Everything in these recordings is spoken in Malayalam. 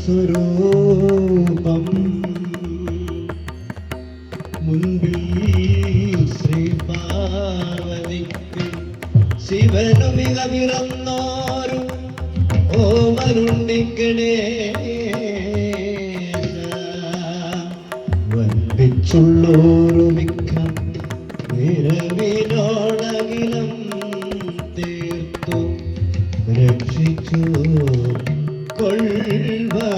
സ്വരൂപം മുൻപിൽ ശ്രീ പാർവതിക്ക് ശിവനു മികവിറന്നോരും ഓമനുണ്ടിക്കണേ വൻപിച്ചുള്ളോരു മിക്ക നിരവിനോടകിലം തീർത്തു രക്ഷിച്ചു കൊൾവാൻ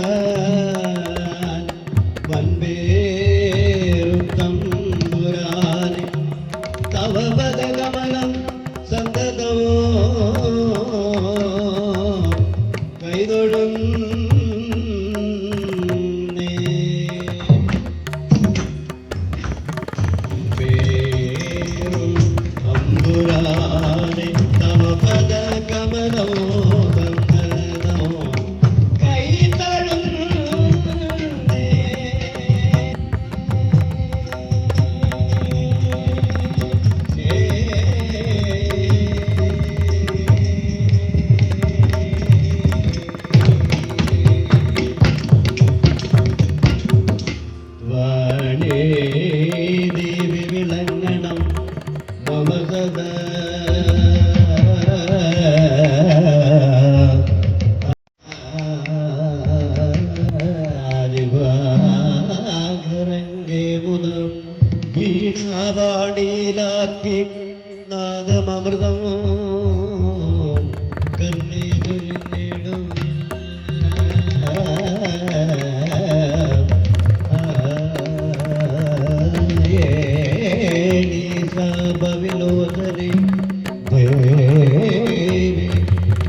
വൻപേരും തമ്പുരാനെ തവ പദകമലം സന്തതമോ കൈതൊഴും പേരും തമ്പുരാനെ തവ പദകമലോ ദേവി വിളങ്ങണം മമകഥ ആദിവാകരംഗേ മുതം വീണാവാടിയിലാക്കി നാദമൃതം കണ്ണീരിടും വിലോചനെ ദേവി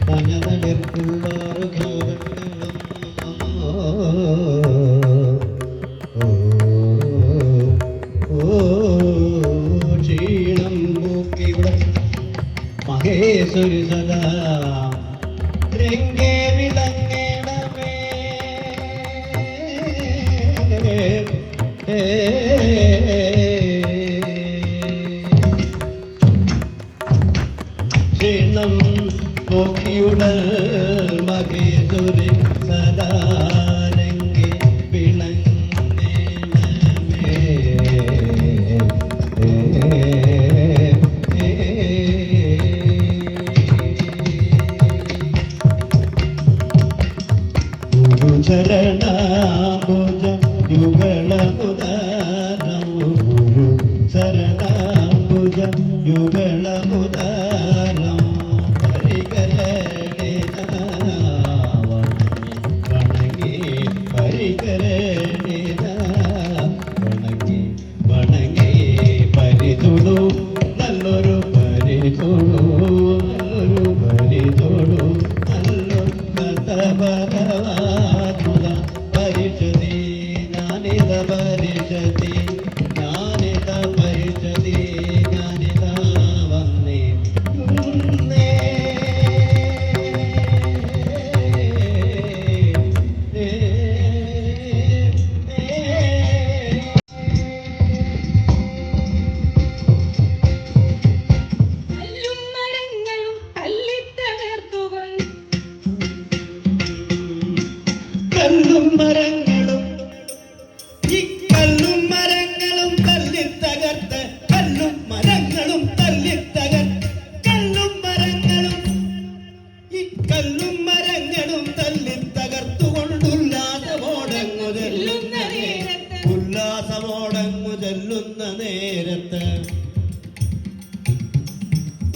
മനനടിർക്കുള്ളൊരു ക്ഷീണം പൂക്കിവിടെ മഹേശ്വരി സദാ രംഗേ വിളങ്ങണമേ ക്ഷീണം പോക്കിയുടൽ മഹേശ്വരി സദാ രംഗേ വിളങ്ങണമേ ശരണാംബുജ യുഗളമുദാരം ഗുരു ശരണാംബുജ യുഗളമുദാരം പരികരണേ വണങ്ങി പരികരണേ വണങ്ങി വണങ്ങി പരിതൊടു നല്ലൊരു പരിതൊടു നല്ലൊരു പരിതൊടു നല്ലൊരു ഭഗവാ പരിഷദീന കല്ലും മരങ്ങളും ഈ കല്ലും മരങ്ങളും തല്ലി തകർത്ത് കല്ലും മരങ്ങളും തല്ലി കല്ലും മരങ്ങളും ഈ കല്ലും മരങ്ങളും തല്ലി തകർത്തുകൊണ്ടുല്ലാസമോടങ്ങു ചെല്ലുന്ന നേരത്ത് ഉല്ലാസമോടങ്ങു ചെല്ലുന്ന നേരത്ത്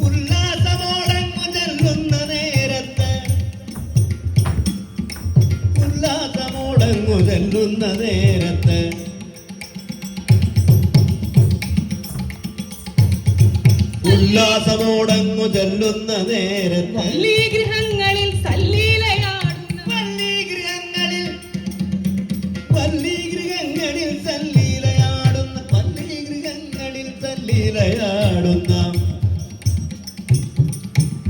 ഉല്ലാസമോടങ്ങു ചെല്ലുന്ന നേരത്ത് ഉല്ലാസമോടങ്ങു ചെല്ലുന്ന നേരത്ത് ഉല്ലാസമോടങ്ങു ചെല്ലുന്ന നേരത്ത് പള്ളിഗൃഹങ്ങളിൽ സല്ലീലയാടുന്ന പള്ളിഗൃഹങ്ങളിൽ സല്ലീലയാടുന്ന പള്ളിഗൃഹങ്ങളിൽ സല്ലീലയാടുന്ന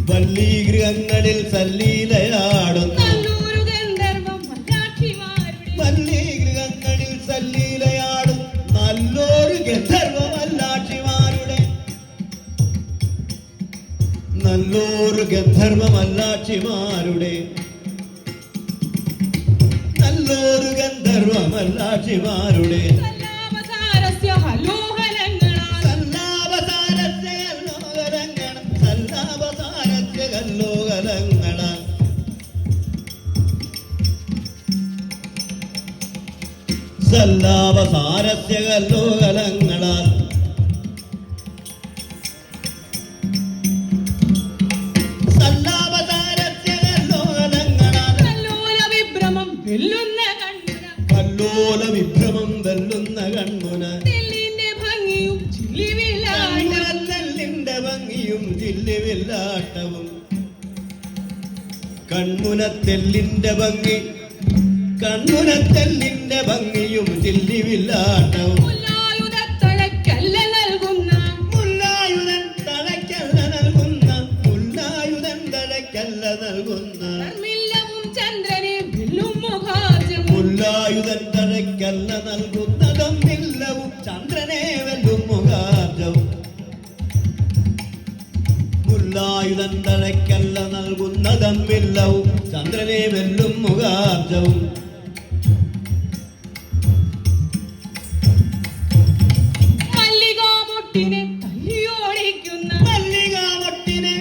പള്ളിഗൃഹങ്ങളിൽ സല്ലീലയാടുന്ന നല്ലൊരു ഗന്ധർവം മല്ലാക്ഷിമാരുടെ പള്ളിഗൃഹങ്ങളിൽ സല്ലീലയാടും നല്ലൊരു ഗന്ധർവമല്ലാക്ഷിമാരുടെ നല്ലൊരു ഗന്ധർവമല്ലാക്ഷിമാരുടെ നല്ലൊരു ഗന്ധർവമല്ലാക്ഷിമാരുടെ സല്ലാവസാരസ്യ ഹലോഹലങ്ങളാൽ സല്ലാവസാരസ്യ കല്ലോകലങ്ങൾ സല്ലാവസാരസ്യ കല്ലോകലങ്ങളാൽ സല്ലാവസാരസ്യ കല്ലോകലങ്ങളാൽ സല്ലാവസാരസ്യ കല്ലോകലങ്ങളാൽ കല്ലോല വിഭ്രമം വെല്ലുന്ന കണ്ണുന കല്ലോല വിഭ്രമം വെല്ലുന്ന കൺമുന തെല്ലിന്റെ ഭംഗിയും ചില്ലിവില്ലാണ്ട കൺമുനത്തെല്ലിന്റെ ഭംഗിയും ജില്ലുവില്ലാട്ടവും കൺമുനത്തെല്ലിന്റെ ഭംഗി കൺമുനത്തെല്ലിന്റെ ഭംഗിയും ജില്ലുവില്ലാട്ടവും മുല്ലായുധത്തഴക്കല്ല നൽകുന്ന മുല്ലായുധൻ തഴക്കല്ല നൽകുന്ന മുല്ലായുധൻ തഴക്കല്ല നൽകുന്ന ധർമ്മില്ലവും ചന്ദ്രനെ വെല്ലും മുഖാർജം മുല്ലായുധൻ തഴക്കല്ല നൽകുന്നതും ചന്ദ്രനെ വെല്ലും മുഖാർജവും മുല്ലായുധൻ തഴക്കല്ല നൽകുന്നതമ്മില്ലവും ചന്ദ്രനെ വെല്ലും മുഖാർജവും മല്ലികാമൊട്ടിനെ തല്ലിയോടിക്കുന്ന മല്ലികാമൊട്ടിനെ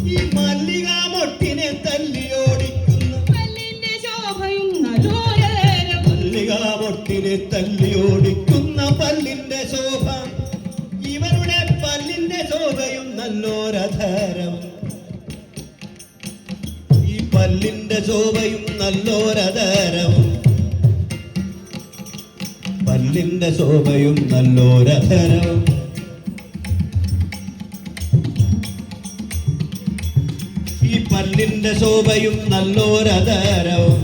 ഈ മല്ലികാമൊട്ടിനെ തല്ലിയോടിക്കുന്ന പല്ലിന്റെ ശോഭയും നലോരേരം മല്ലികാമൊട്ടിനെ തല്ലിയോടിക്കുന്ന പല്ലിന്റെ ശോഭ ഇവരുടെ പല്ലിന്റെ ശോഭയും നല്ലോരധരവും ഈ പല്ലിന്റെ ശോഭയും നല്ലോരധരവും പല്ലിന്റെ ശോഭയും നല്ലോരധരവും ഈ പല്ലിന്റെ ശോഭയും നല്ലോരധരവും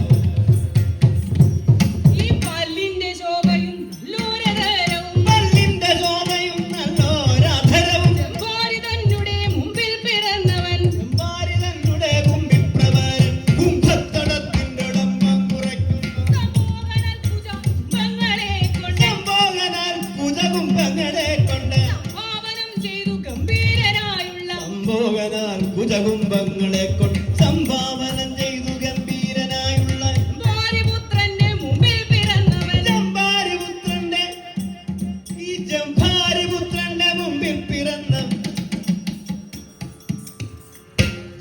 ഈ പല്ലിന്റെ ശോഭയും നല്ലോരേരവും പല്ലിന്റെ ശോഭയും നല്ലോരധരവും ചെമ്പാരി തന്നുടെ മുമ്പിൽ പിറന്നവൻ ഭാരിതങ്ങളുടെ കുമ്പിപ്രവരൻ കുംഭത്തടത്തിന്റെ ഉടമ്പം കുറയ്ക്കുന്നു സമോഹനൽ കുജകുംഭങ്ങളെ കൊണ്ട് സംഭോഗനാൽ കുജകുംഭങ്ങളെ കൊണ്ട് സംഭാവനം ചെയ്തു ഗംഭീരനായുള്ള സംഭോഗനാൽ കുജകുംഭങ്ങളെ കൊണ്ട് സംഭാവനം ചെയ്തു ഗംഭീരനായുള്ള ഭാര്യപുത്രന്റെ മുമ്പിൽ പിറന്നവൻ ജംഭാരിപുത്രന്റെ ഈ ജംഭാരിപുത്രന്റെ മുമ്പിൽ പിറന്ന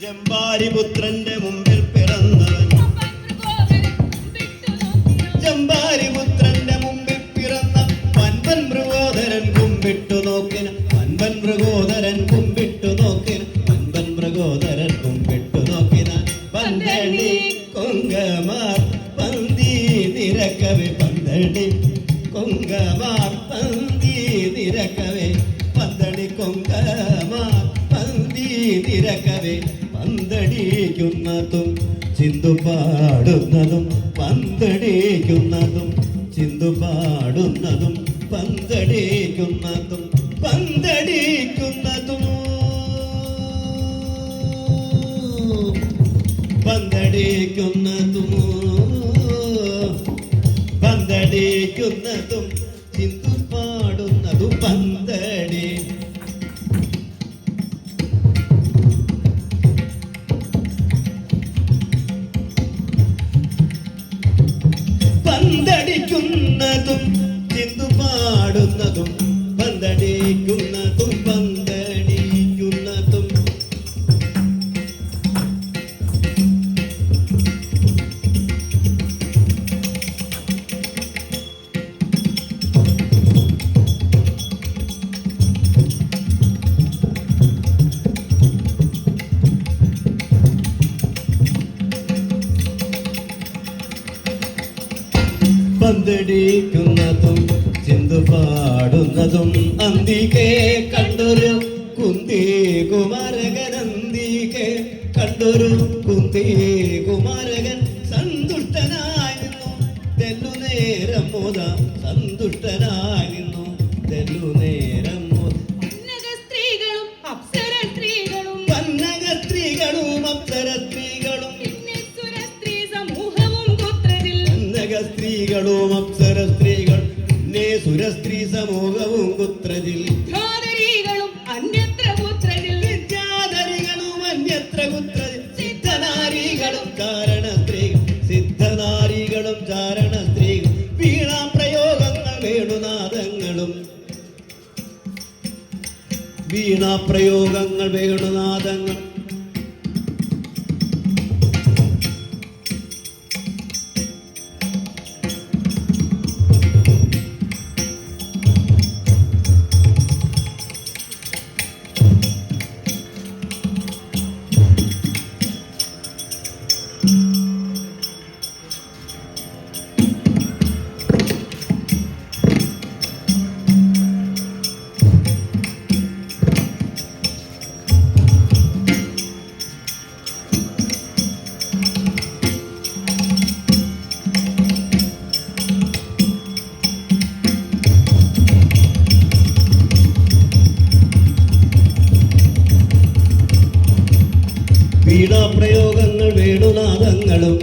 ജംഭാരിപുത്രന്റെ മുമ്പിൽ പിറന്നവൻ ജംഭാരിപുത്രന്റെ മുമ്പിൽ പിറന്ന പൻപൻ മൃഗോദരൻ കുമ്പിട്ടു നോക്കിന പൻപൻ മൃഗോദരൻ കുമ്പിട്ടു നോക്കിന പൻപൻ മൃഗോദരൻ കുമ്പിട്ടു നോക്കിന പന്തടി കൊങ്കമാർ പന്തി നിരക്കവേ പന്തടി കൊങ്കമാർ പന്തി നിരക്കവേ പന്തടി കൊങ്കമാർ പന്തി നിരക്കവേ പന്തടിക്കുന്നതും ചിന്തുപാടുന്നതും പന്തടിക്കുന്നതും ചിന്തുപാടുന്നതും പന്തടിക്കുന്നതും പന്തടിക്കുന്നതും പന്തടിക്കുന്നതും പന്തടിക്കുന്നതും ചിന്തുപാടുന്നതും പന്തടി പന്തടിക്കുന്നതും ചിന്തു പാടുന്നതും പന്തടിക്കുന്നതും പന്തടിക്കുന്നതും പന്തടിക്കുന്നതും ചിന്തു പാടുന്നതും അന്തികെ കണ്ടൊരു കുന്തി കുമാരകൻ അന്തികെ കണ്ടൊരു കുന്തി കുമാരകൻ സന്തുഷ്ടനായി നിന്നു തെല്ലുനേരം മോദ സന്തുഷ്ടനായി നിന്നു തെല്ലുനേരം മോദ പന്നക സ്ത്രീകളും അപ്സര സ്ത്രീകളും പന്നക സ്ത്രീകളും അപ്സര സ്ത്രീകളും വിഘ്നേശ്വര സ്ത്രീ സമൂഹവും ഗോത്രത്തിൽ പന്നക സ്ത്രീകളും അപ്സര സ്ത്രീകൾ സുരസ്ത്രീ സമൂഹവും പുത്രതിൽ വിദ്യാധരികളും അന്യത്ര പുത്രത്തിൽ വിദ്യാധരികളും അന്യത്ര പുത്രതിൽ സിദ്ധനാരികളും കാരണ സ്ത്രീകൾ സിദ്ധനാരികളും ചാരണ സ്ത്രീകൾ വീണാപ്രയോഗങ്ങൾ വേണുനാദങ്ങളും വീണാപ്രയോഗങ്ങൾ വേണുനാദങ്ങൾ വീണാപ്രയോഗങ്ങൾ വേണുനാദങ്ങളും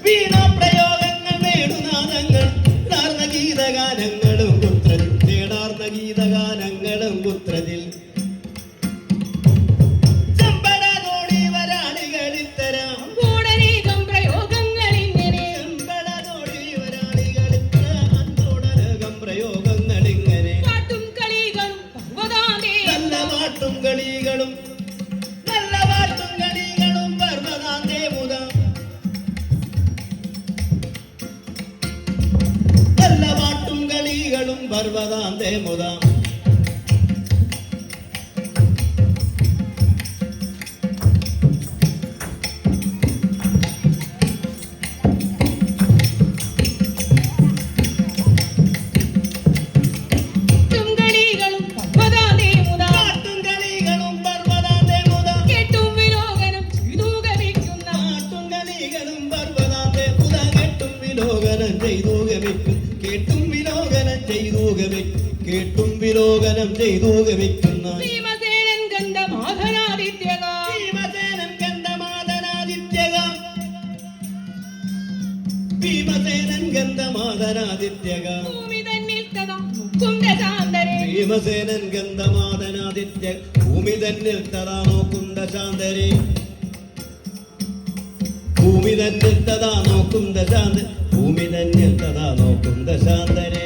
വീണാപ്രയോഗങ്ങൾ വേണുനാദങ്ങൾ നാർന്ന ഗീതഗാനങ്ങളും പുത്രതിൽ തേടാർന്ന ഗീതഗാനങ്ങളും പുത്രതിൽ കൂടനേകം പ്രയോഗങ്ങൾ ഇങ്ങനെ പ്രയോഗങ്ങൾ ഇങ്ങനെ പാട്ടും കളികളും പർവ്വതാന്തേ നല്ല പാട്ടും കളികളും നല്ല പാട്ടും കളികളും പർവ്വതാന്തേ മുത നല്ല പാട്ടും കളികളും പർവ്വതാന്തേ മുത കേട്ടും വിലോകനം ചെയ്തു ഗമിക്കുന്ന ഭീമസേനൻ ഗന്ധമാധനാദിത്യക ഭീമസേനൻ ഗന്ധമാധനാദിത്യക ഭീമസേനൻ ഗന്ധമാധനാദിത്യക ഭൂമി തന്നിൽ തഥാ മുക്കുന്ദശാന്തരേ ഭീമസേനൻ ഗന്ധമാധനാദിത്യ ഭൂമി തന്നിൽ തഥാ നോക്കുന്ന ശാന്തരെ ഭൂമി തന്നിൽ തഥാ നോക്കുന്ന ശാന്ത ഭൂമി തന്നിൽ തഥാ നോക്കുന്ന ശാന്തരെ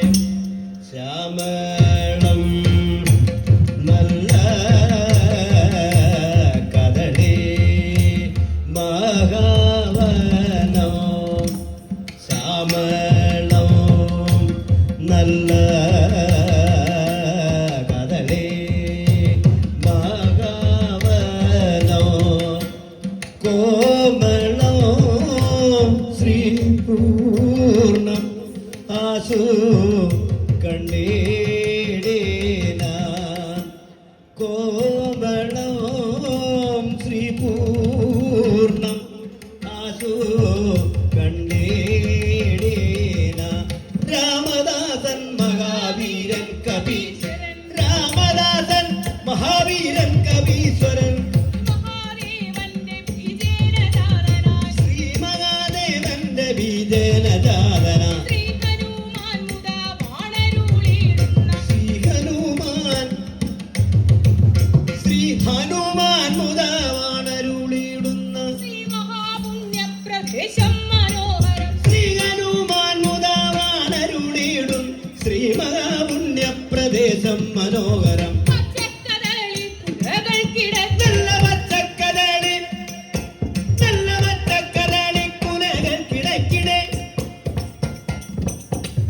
ശ്യാമളം നല്ല കദളി മഹാവനോ ശ്യാമളം നല്ല കദളി മഹാവനോ കോമളോ ശ്രീപൂർണം ആശു കണ്ടേടേന കോമളം ശ്രീപൂർണം ആശു കണ്ടേടേന രാമദാസൻ മഹാവീരൻ കവി രാമദാസൻ മഹാവീരൻ കവീശ്വരൻ മഹാദേവന്റെ ബീജേന ജാതനായി ശ്രീ മഹാദേവന്റെ ബീജേന ജാതന മനോഹരം പച്ചക്കദളി കുലകൾക്കിടയിൽ നല്ല പച്ചക്കദളി നല്ല പച്ചക്കദളി കുലകൾക്കിടയ്ക്കിടെ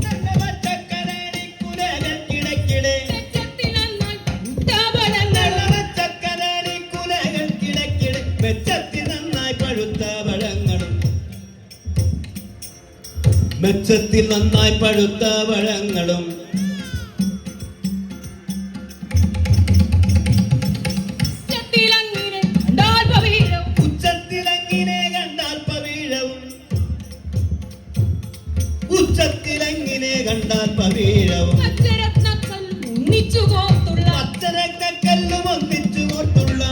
നല്ല പച്ചക്കദളി കുലകൾക്കിടയ്ക്കിടെ മെച്ചത്തിൽ നന്നായി പഴുത്ത പഴങ്ങളും ഉച്ചത്തിലങ്ങിനെ കണ്ടാൽ പവീഴവും ഉച്ചത്തിലങ്ങിനെ കണ്ടാൽ പവീഴവും പച്ചരത്നക്കല്ലും ഒന്നിച്ചു കോർത്തുള്ള പച്ചരക്കല്ലും ഒന്നിച്ചു കോർത്തുള്ള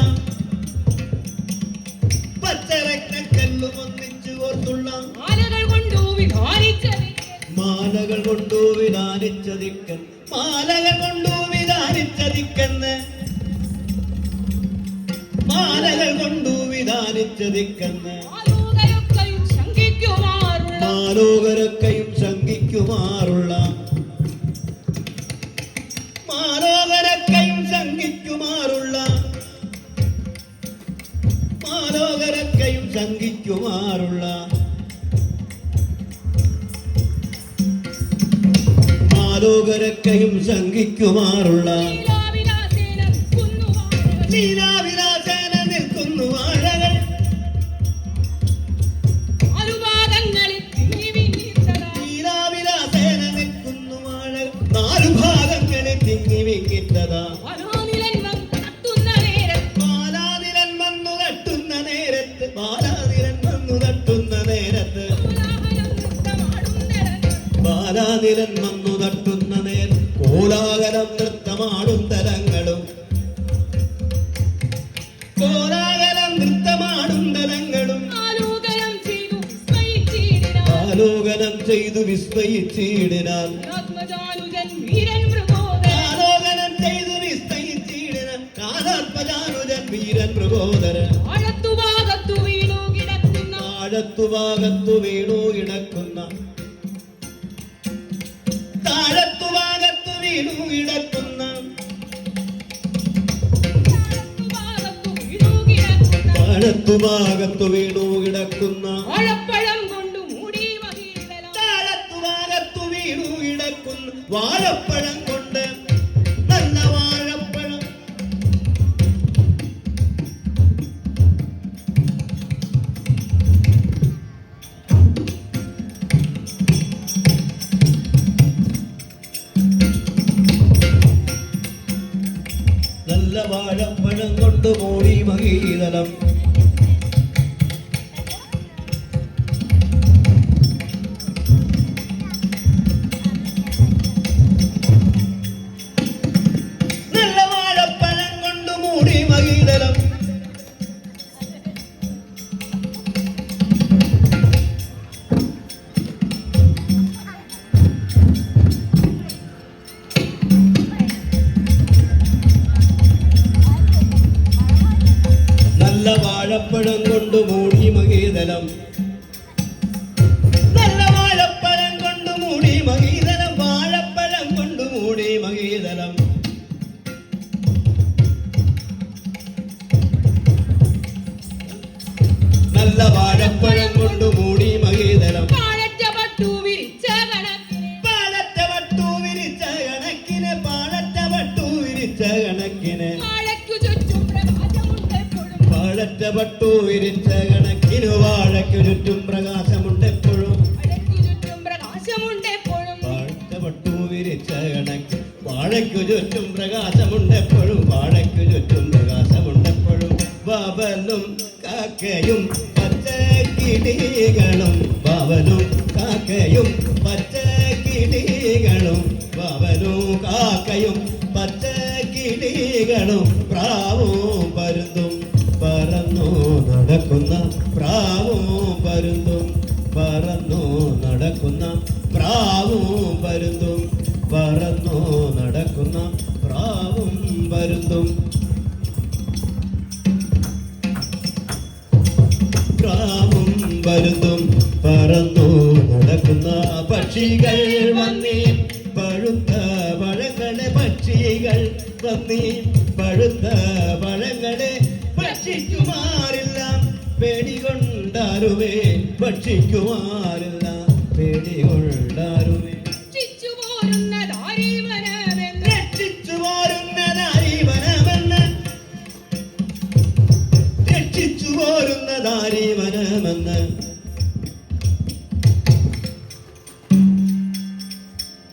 പച്ചരക്കല്ലും ഒന്നിച്ചു കോർത്തുള്ള മാലകൾ കൊണ്ടു വിധാനിച്ചത് മാലകൾ കൊണ്ടു വിധാനിച്ചതിക്കൻ മാലകൾ കൊണ്ടു വിധാനിച്ചതിക്കെന്ന് മാലകൾ കൊണ്ടു വിധാനിച്ചതിക്കെന്ന് ആലോകരൊക്കെയും ശങ്കിക്കുമാറുള്ള മാലോകരൊക്കെയും ശങ്കിക്കുമാറുള്ള മാലോകരൊക്കെയും ശങ്കിക്കുമാറുള്ള മാലോകരൊക്കെയും ശങ്കിക്കുമാറുള്ള മാലോകരൊക്കെയും ശങ്കിക്കുമാറുള്ള ലീലാവിലാസേന കുന്നുവാഴകൾ ലീലാവിലാസേന നിൽക്കുന്നു വാഴകൾ ആലുഭാഗങ്ങളിൽ തിങ്ങിവിങ്ങിത്തതാ ലീലാവിലാസേന നിൽക്കുന്നു വാഴകൾ നാലു ഭാഗങ്ങളിൽ തിങ്ങി വിങ്ങിത്തതാ വനോനിലൻ വന്നു തട്ടുന്ന നേരത്ത് ബാലാതിരൻ വന്നു തട്ടുന്ന നേരത്ത് ബാലാതിരൻ വന്നു തട്ടുന്ന നേരത്ത് ബാലാതിരൻ വന്നു തട്ടുന്ന നേരം കോലാഹലം നൃത്തമാടും തലങ്ങളും കോലാഹലം നൃത്തമാടും തലങ്ങളും ആലോകനം ചെയ്തു വിസ്മയിച്ചിടിനാൻ ആലോകനം ചെയ്തു വിസ്മയിച്ചിടിനാൽ ആത്മജാനുജൻ വീരൻ മൃഗോദരൻ ആലോകനം ചെയ്തു വിസ്മയിച്ചിടിനാൽ കാലാത്മജാനുജൻ വീരൻ പ്രബോധരൻ ആഴത്തുഭാഗത്തു വീണു കിടക്കുന്ന താഴത്തുഭാഗത്തു വീണു കിടക്കുന്ന താഴത്തുഭാഗത്തു വീണു കിടക്കുന്ന ഭാഗത്തു വീണു കിടക്കുന്ന താഴത്തുഭാഗത്തു വീണു കിടക്കുന്ന വാഴപ്പഴം കൊണ്ടു മൂടി മഹീതല താഴത്തുഭാഗത്തു വീണു കിടക്കുന്ന വാഴപ്പഴം കൊണ്ട് നല്ല വാഴപ്പഴം നല്ല വാഴപ്പഴം കൊണ്ട് മൂടി മഹീതലം നല്ല വാഴപ്പഴം കൊണ്ട് മൂടി മഹീതലം നല്ല വാഴപ്പഴം കൊണ്ട് മൂടി മഹീതലം നല്ല വാഴപ്പഴം കൊണ്ട് മൂടി മഹീതലം വാഴപ്പഴം കൊണ്ട് മൂടി മഹീതലം നല്ല വാഴപ്പഴം കൊണ്ട് മൂടി മഹീതലം പാഴറ്റ പട്ടു വിരിച്ച കണക്കിന് പാടറ്റ വട്ടു വിരിച്ച കണക്കിന് പാടറ്റ വട്ടു വിരിച്ച കണക്കിന് വാഴയ്ക്കു ചുറ്റും പ്രകാശമുണ്ടെപ്പോഴും പാടറ്റ വട്ടു വിരിച്ച കണക്കിന് വാഴയ്ക്കു ചുറ്റും പ്രകാശമുണ്ട് എപ്പോഴും വാഴയ്ക്കു ചുറ്റും പ്രകാശമുണ്ടെപ്പോഴും പാടറ്റ വട്ടു വിരിച്ച കണക്ക് വാഴയ്ക്കു ചുറ്റും പ്രകാശമുണ്ട് എപ്പോഴും വാഴയ്ക്കു ചുറ്റും പ്രകാശമുണ്ട് എപ്പോഴും വവലും കാക്കയും പച്ചക്കിളികളും വവലും കാക്കയും പച്ചക്കിളികളും വവലും കാക്കയും പച്ചക്കിളികളും പ്രാവും പരുന്തും പറന്നു നടക്കുന്ന പ്രാവും പരുന്തും പറന്നു നടക്കുന്ന പ്രാവും പരുന്തും പറന്നു നടക്കുന്ന പ്രാവും പരുന്തും പ്രാവും പരുന്തും പറന്നു നടക്കുന്ന പക്ഷികൾ വന്നേ പഴുത്ത പഴങ്ങളെ പക്ഷികൾ പന്നി പഴുത്ത പഴങ്ങളെ ഭക്ഷിക്കുമാറില്ല പേടികൊണ്ടാരുമേ ഭക്ഷിക്കുമാറില്ല പേടികൊണ്ടാരുമേ രക്ഷിച്ചു പോരുന്നതാരീവനമെന്ന് രക്ഷിച്ചു പോരുന്നതാരീവനമെന്ന് രക്ഷിച്ചു പോരുന്നതാരീവനമെന്ന്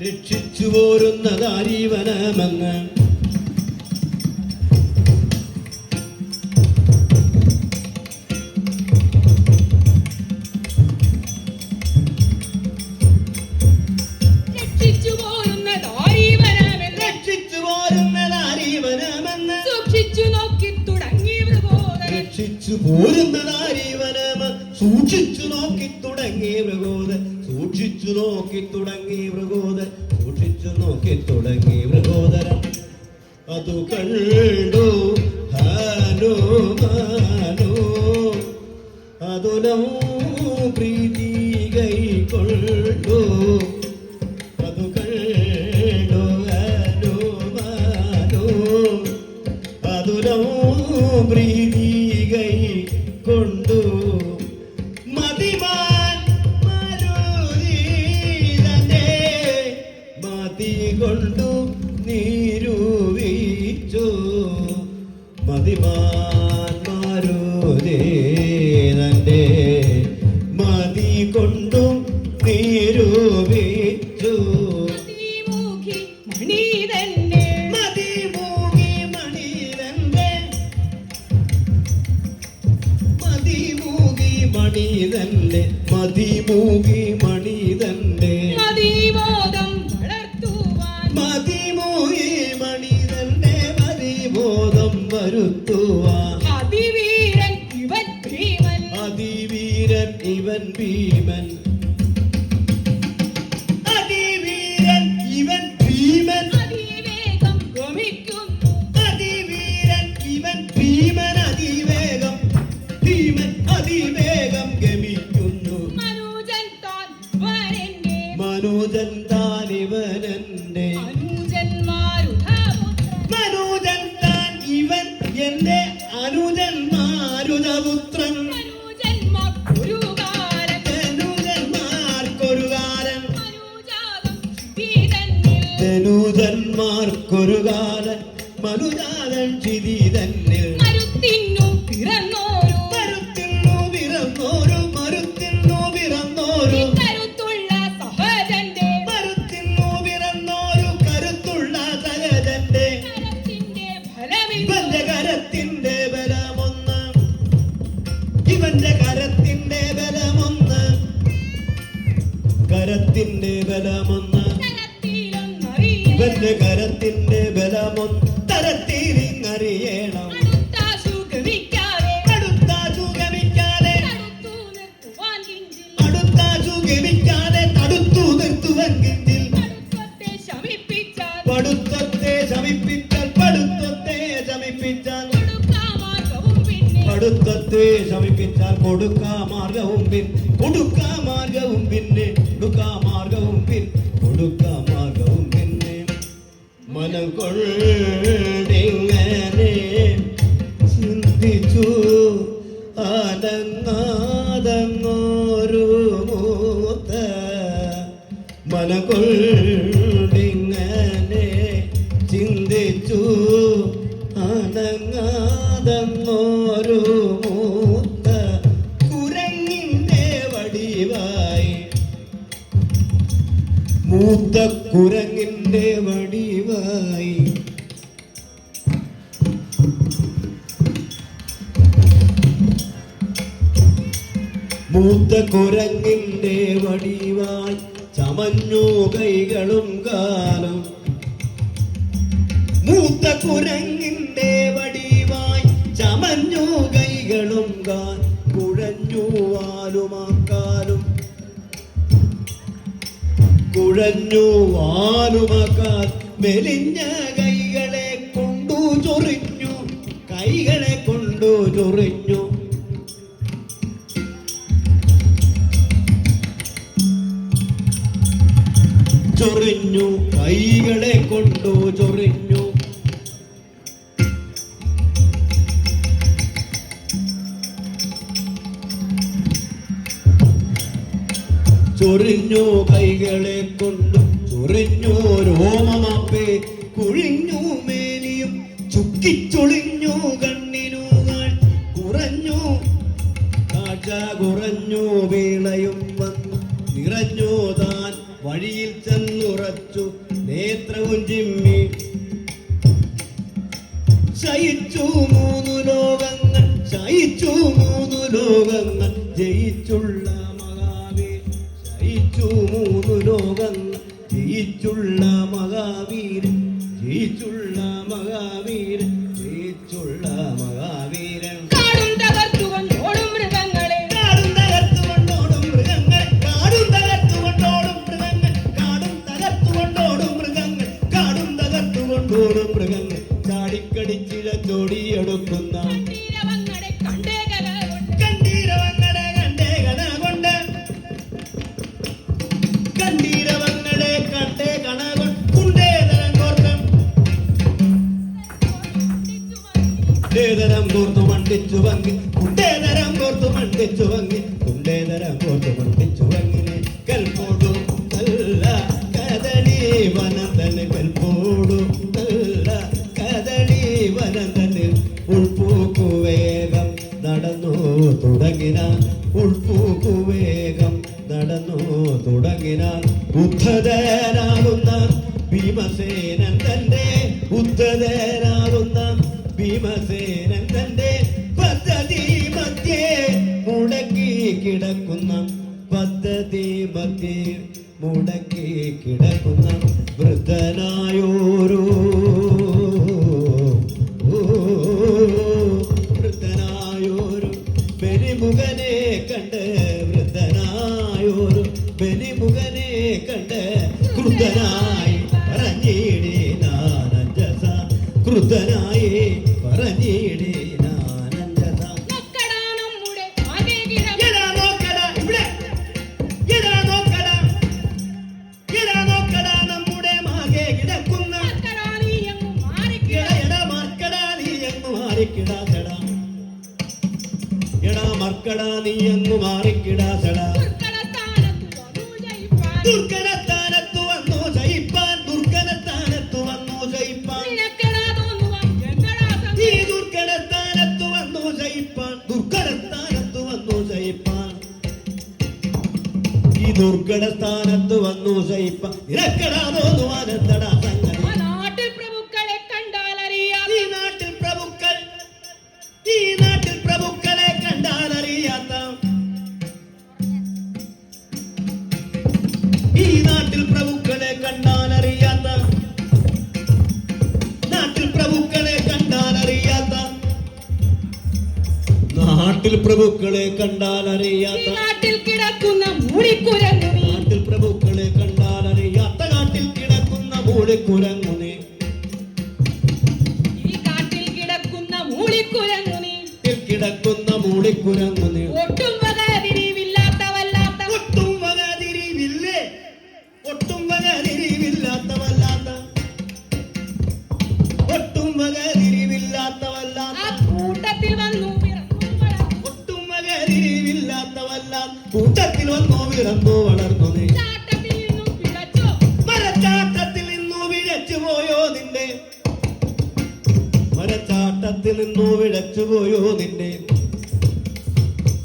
രക്ഷിച്ചു പോരുന്നതാരീവനമെന്ന് രക്ഷിച്ചു പോരുന്നതാരീവനമെന്ന് രക്ഷിച്ചു പോരുന്നതാരീവനമെന്ന് സൂക്ഷിച്ചു നോക്കി തുടങ്ങി മൃഗോദരൻ രക്ഷിച്ചു പോരുന്നതാരീവനമെന്ന് സൂക്ഷിച്ചു നോക്കി തുടങ്ങി മൃഗോദരൻ സൂക്ഷിച്ചു നോക്കി തുടങ്ങി മൃഗോദരൻ സൂക്ഷിച്ചു നോക്കി തുടങ്ങി മൃഗോദരൻ അതു കണ്ടു ഹനുമാനോ അതുലം പ്രീതി കൈക്കൊണ്ടു അതു കണ്ടു ഹനുമാനോ അതുലം പ്രീതി കൈക്കൊണ്ടു മതിമാൻ മരുതീതന്റെ മതി കൊണ്ടു നീരുവീച്ചു മതിമാൻ മരുതീതന്റെ മതി കൊണ്ടു നീരുവീച്ചു മതിമൂഖി മണീതന്റെ മതിമൂകി മണിതന്റെ മതിമൂകി മണിതന്റെ മതിമൂകി മണിതന്റെ മതിബോധം വളർത്തുവാൻ മതിമൂകി മണിതന്റെ മതിബോധം വരുത്തുവാൻ അതിവീരൻ ഇവൻ ഭീമൻ അതിവീരൻ ഇവൻ ഭീമൻ അതിവീരൻ ഇവൻ ഭീമൻ അതിവേഗം ഗമിക്കുന്നു അതിവീരൻ ഇവൻ ഭീമൻ അതിവേഗം ഭീമൻ അതിവേഗം ഗമിക്കുന്നു മനുജൻ താൻ വരന്റെ മനോജൻ താനിവനന്റെ അനുജന്മാരുധപുത്രൻ മനോജൻ താൻ ഇവൻ എന്റെ അനുജൻ മാരുതപുത്രൻ മനുജന്മാർക്കൊരുകാലം ധനുജന്മാർക്കൊരുകാലൻ മനുജാതം ശ്രീതന്നിൽ ധനുജന്മാർക്കൊരുകാലൻ മനുജാതൻ ചിതി തന്നിൽ മരുത്തിന്നു പിറന്നോരു മരുത്തിന്നു പിറന്നോരു മരുത്തിന്നു പിറന്നോരു കരുത്തുള്ള സഹജന്റെ മരുത്തിന്നു പിറന്നോരു കരുത്തുള്ള സഹജന്റെ കരത്തിന്റെ ഫലമിന്നു ഇവന്റെ കരത്തിന്റെ ബലമൊന്ന് ഇവന്റെ കരത്തിന്റെ ബലമൊന്ന് കരത്തിന്റെ ബലമൊന്ന് കരത്തിലൊന്നറിയേ ഇവന്റെ കരത്തിന്റെ ബലമൊന്ന് തരത്തിരിങ്ങറിയണം അടുത്താശു ഗമിക്കാതെ അടുത്താശു ഗമിക്കാതെ തടുത്തു നിർത്തുവാൻ കിഞ്ചിൽ അടുത്താശു ഗമിക്കാതെ തടുത്തു നിർത്തുവൻ കിഞ്ചിൽ പടുത്വത്തെ ശമിപ്പിച്ചാൽ പടുത്വത്തെ ശമിപ്പിച്ചാൽ പടുത്വത്തെ ശമിപ്പിച്ചാൽ കൊടുക്കാമാർഗവും പിന്നെ പടുത്വത്തെ ശമിപ്പിച്ചാൽ കൊടുക്കാമാർഗവും കൊടുക്കാമാർഗവും പിന്നെ കൊടുക്കാമാർഗവും കൊടുക്കാമാർഗവും പിന്നെ മനം കൊണ്ടിങ്ങനെ ചിന്തിച്ചു അടങ്ങാതങ്ങോരു മൂത്ത മനം കൊണ്ടിങ്ങനെ ചിന്തിച്ചു അടങ്ങാതങ്ങോരു മൂത്ത കുരങ്ങിന്റെ വടിവായി മൂത്ത കുരങ്ങിന്റെ വടിവായി മൂത്ത കുരങ്ങിന്റെ വടിവായി ചമഞ്ഞു കൈകളും കാലും മൂത്ത കുരങ്ങിന്റെ വടിവായി ചമഞ്ഞു കൈകളും കാൽ കുഴഞ്ഞു വാലുമാക്കാലും കുഴഞ്ഞു വാലുമാക്കാൽ മെലിഞ്ഞ കൈകളെ കൊണ്ടു ചൊറിഞ്ഞു കൈകളെ കൊണ്ടു ചൊറിഞ്ഞു ചൊറിഞ്ഞു കൈകളെ കൊണ്ടു ചൊറിഞ്ഞു ചൊറിഞ്ഞു കൈകളെ കൊണ്ട് ചൊറിഞ്ഞു രോമമാപ്പേ കുഴിഞ്ഞു മേനിയും ചുക്കിച്ചൊളിഞ്ഞു കണ്ണിനുകൾ കുറഞ്ഞു കാഴ്ച കുറഞ്ഞു വീണയും വന്നു നിറഞ്ഞു താൻ വഴിയിൽ ചെന്നുറച്ചു നേത്രവും ചിമ്മി ശയിച്ചു മൂന്നു ലോകങ്ങൾ ശയിച്ചു മൂന്നു ലോകങ്ങൾ ജയിച്ചുള്ള മഹാവീർ ശയിച്ചു മൂന്നു ലോകങ്ങൾ ജയിച്ചുള്ള മഹാവീരൻ ജയിച്ചുള്ള മഹാവീരൻ ജയിച്ചുള്ള മഹാവീരൻ കാടും തകർത്തുകൊണ്ടോടും മൃഗങ്ങളെ കാടും തകർത്തുകൊണ്ടോടും മൃഗങ്ങൾ കാടും തകർത്തുകൊണ്ടോടും മൃഗങ്ങൾ കാടും തകർത്തുകൊണ്ടോടും മൃഗങ്ങൾ കാടും തകർത്തുകൊണ്ടോടും മൃഗങ്ങൾ ചാടിക്കടിച്ചിഴ ചോടിയെടുക്കുന്ന കണ്ടീരവങ്ങളെ കണ്ടേ കലകൊണ്ട് കണ്ടീരവങ്ങളെ കണ്ടേ കണ കൊണ്ട് കണ്ടീരവങ്ങളെ കണ്ടേ കണ കൊണ്ട് കുണ്ടേതരം കോർത്തം കുണ്ടേതരം കോർത്തു മണ്ടിച്ചു വങ്ങി കുണ്ടേതരം കോർത്തു മണ്ടിച്ചു വങ്ങി കുണ്ടേതരം കോർത്തു മണ്ടിച്ചു വങ്ങിനെ കൽപ്പോടു നല്ല കദളി വനന്തന് കൽപ്പോടു നല്ല കദളി വനന്തന് ഉൾപ്പൂക്കു വേഗം നടന്നു തുടങ്ങിനാൻ ഉൾപ്പൂക്കു വേഗം നടന്നു തുടങ്ങിനാൻ ഉദ്ധതനാകുന്ന ഭീമസേനൻ തന്റെ ഉദ്ധതനാകുന്ന ഭീമസേനൻ തന്റെ പദ്ധതി മധ്യേ മുടക്കി കിടക്കുന്ന പദ്ധതി മധ്യേ മുടക്കി കിടക്കുന്ന വൃദ്ധനായോരോ വൃദ്ധനായോരു ബലിമുഖനെ കണ്ട് വൃദ്ധനായോരു ബലിമുഖനെ കണ്ട് ക്രുദ്ധനായി പറഞ്ഞിടീനാനന്ദസ ക്രുദ്ധനായി പറഞ്ഞിടീനാനന്ദസ നോക്കടാ നമ്മുടെ ആകെ കിട എടാ നോക്കടാ ഇവിടെ എടാ നോക്കടാ എടാ നോക്കടാ നമ്മുടെ മാകെ കിടക്കുന്ന നോക്കടാ നീ അങ്ങ് മാറിക്കിട എടാ മർക്കടാ നീ അങ്ങ് മാറിക്കിടാസടാ എടാ മർക്കടാ നീ അങ്ങ് മാറിക്കിടാസടാ ദുർഘടസ്ഥാനത്തു വന്നു ജയിപ്പാൻ ദുർഘടസ്ഥാനത്തു വന്നു ജയിപ്പാൻ നിനക്കെടാ തോന്നുവാൻ എങ്കടാ ഈ ദുർഘടസ്ഥാനത്തു വന്നു ജയിപ്പാൻ ദുർഘടസ്ഥാനത്തു വന്നു ജയിപ്പാൻ ഈ ദുർഘടസ്ഥാനത്ത് വന്നു ജയിപ്പാൻ നിനക്കെടാ തോന്നുവാൻ എന്തടാ സംഗതി ആ നാട്ടിൽ പ്രഭുക്കളെ കണ്ടാലറിയാം ഈ നാട്ടിൽ പ്രഭുക്കളെ കണ്ടാലറിയാത്ത ഈ നാട്ടിൽ പ്രഭുക്കളെ കണ്ടാലറിയാത്ത നാട്ടിൽ പ്രഭുക്കളെ കണ്ടാലറിയാത്ത നാട്ടിൽ പ്രഭുക്കളെ ഈ കണ്ടാലറിയാത്ത നാട്ടിൽ കിടക്കുന്ന മൂടിക്കുരങ്ങു നീ നാട്ടിൽ പ്രഭുക്കളെ കണ്ടാലറിയാത്ത നാട്ടിൽ കിടക്കുന്ന മൂളിക്കുരങ്ങുനെ ഈ കാട്ടിൽ കിടക്കുന്ന മൂളിക്കുരങ്ങു നീ കിടക്കുന്ന മൂളിക്കുരങ്ങുനെ ഒട്ടും വകതിരിവില്ലാത്തവല്ലാത്ത ഒട്ടും വകതിരിവില്ലേ ഒട്ടും വകതിരിവില്ലാത്തവല്ലാത്ത ഒട്ടും വകതിരിവില്ലാത്തവല്ലാത്ത ആ കൂട്ടത്തിൽ വന്നു പിറക്കുമ്പോഴാ ഒട്ടും വകതിരിവില്ലാത്തവല്ലാത്ത കൂട്ടത്തിൽ വന്നോ വിളമ്പോ വളർന്നു നീ ചാട്ടത്തിൽ നിന്നും പിഴച്ചോ മരച്ചാട്ടത്തിൽ നിന്നു വിഴച്ചു പോയോ നിന്റെ മരച്ചാട്ടത്തിൽ നിന്നു വിഴച്ചു പോയോ നിന്റെ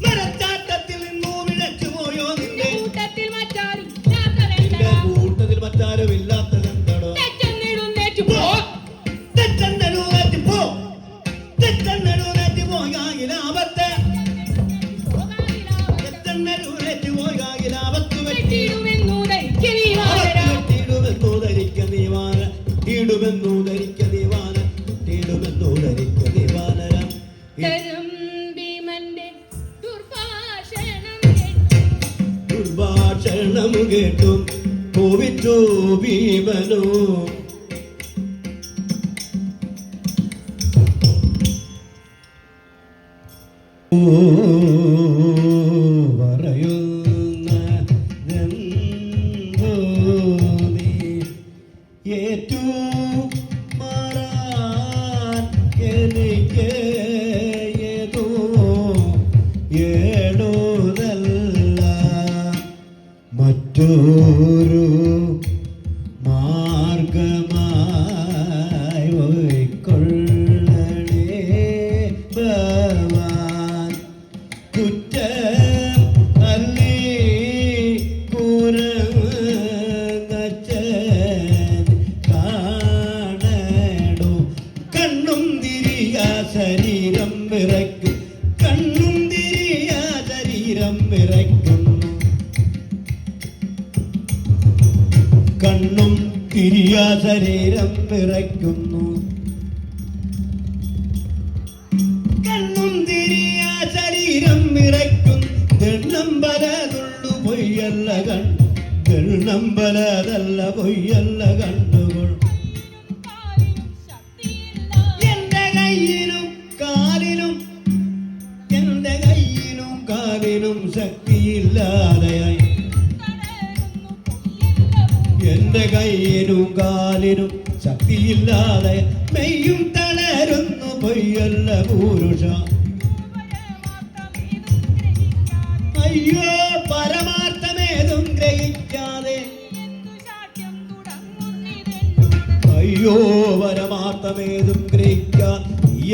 മരച്ചാട്ടത്തിൽ നിന്നു വിഴച്ചു പോയോ നിന്റെ കൂട്ടത്തിൽ മറ്റാരും നിന്റെ കൂട്ടത്തിൽ മറ്റാരും ഇല്ലാത്തതെന്തടോ തെറ്റെന്നിടുന്നേറ്റു പോ തെറ്റെന്നൂറ്റി പോ തെറ്റെന്നൂറ്റി പോയാകിലാപത്ത് തെറ്റെന്നൂറ്റി പോയാകിലാപത്ത് വെട്ടിയിടുമെന്നു ധരിക്ക നീ വാനരാ. ഇടുമെന്നു ധരിക്ക നീവാന ഇടുമെന്നു ധരിക്ക നീവാന ഇടുമെന്നു ധരിക്ക നീവാനര തരും ഭീമന്റെ ദുർഭാഷണം കേട്ടു. ദുർഭാഷണം കേട്ടും കോപിച്ചു ഭീമനോ പറയുന്നതെന്തോ നീ ഏറ്റു മാറാൻ എനിക്ക് ഏതോ ഏടോതല്ല മറ്റൊരു മാർഗമായി ഒയ്ക്കൊള്ളണേ ഭവാൻ കുറ്റം അല്ലേ കുരങ്ങച്ചൻ കാണടോ കണ്ണും തിരിയാ ശരീരം വിറയ്ക്കും കണ്ണും തിരിയാ ശരീരം വിറയ്ക്കുന്നു കണ്ണും തിരിയാ ശരീരം വിറയ്ക്കുന്നു കണ്ണും തിരിയാ ശരീരം വിറയ്ക്കുന്നു ദണ്ണം പലതുള്ളു പൊയ്യല്ല കണ്ടു ദണ്ണം പലതല്ല പൊയ്യല്ല കണ്ടുകൊൾ എന്റെ കയ്യിലും കാലിലും എന്റെ കയ്യിലും കാലിലും ശക്തിയില്ലാതെയായി എന്റെ കയ്യിനും കാലിനും ശക്തിയില്ലാതെ മെയ്യും തളരുന്നു പൊയ്യല്ല പുരുഷ അയ്യോ പരമാർത്ഥമേതും ഗ്രഹിക്കാതെ അയ്യോ പരമാർത്ഥമേതും ഗ്രഹിക്കാൻ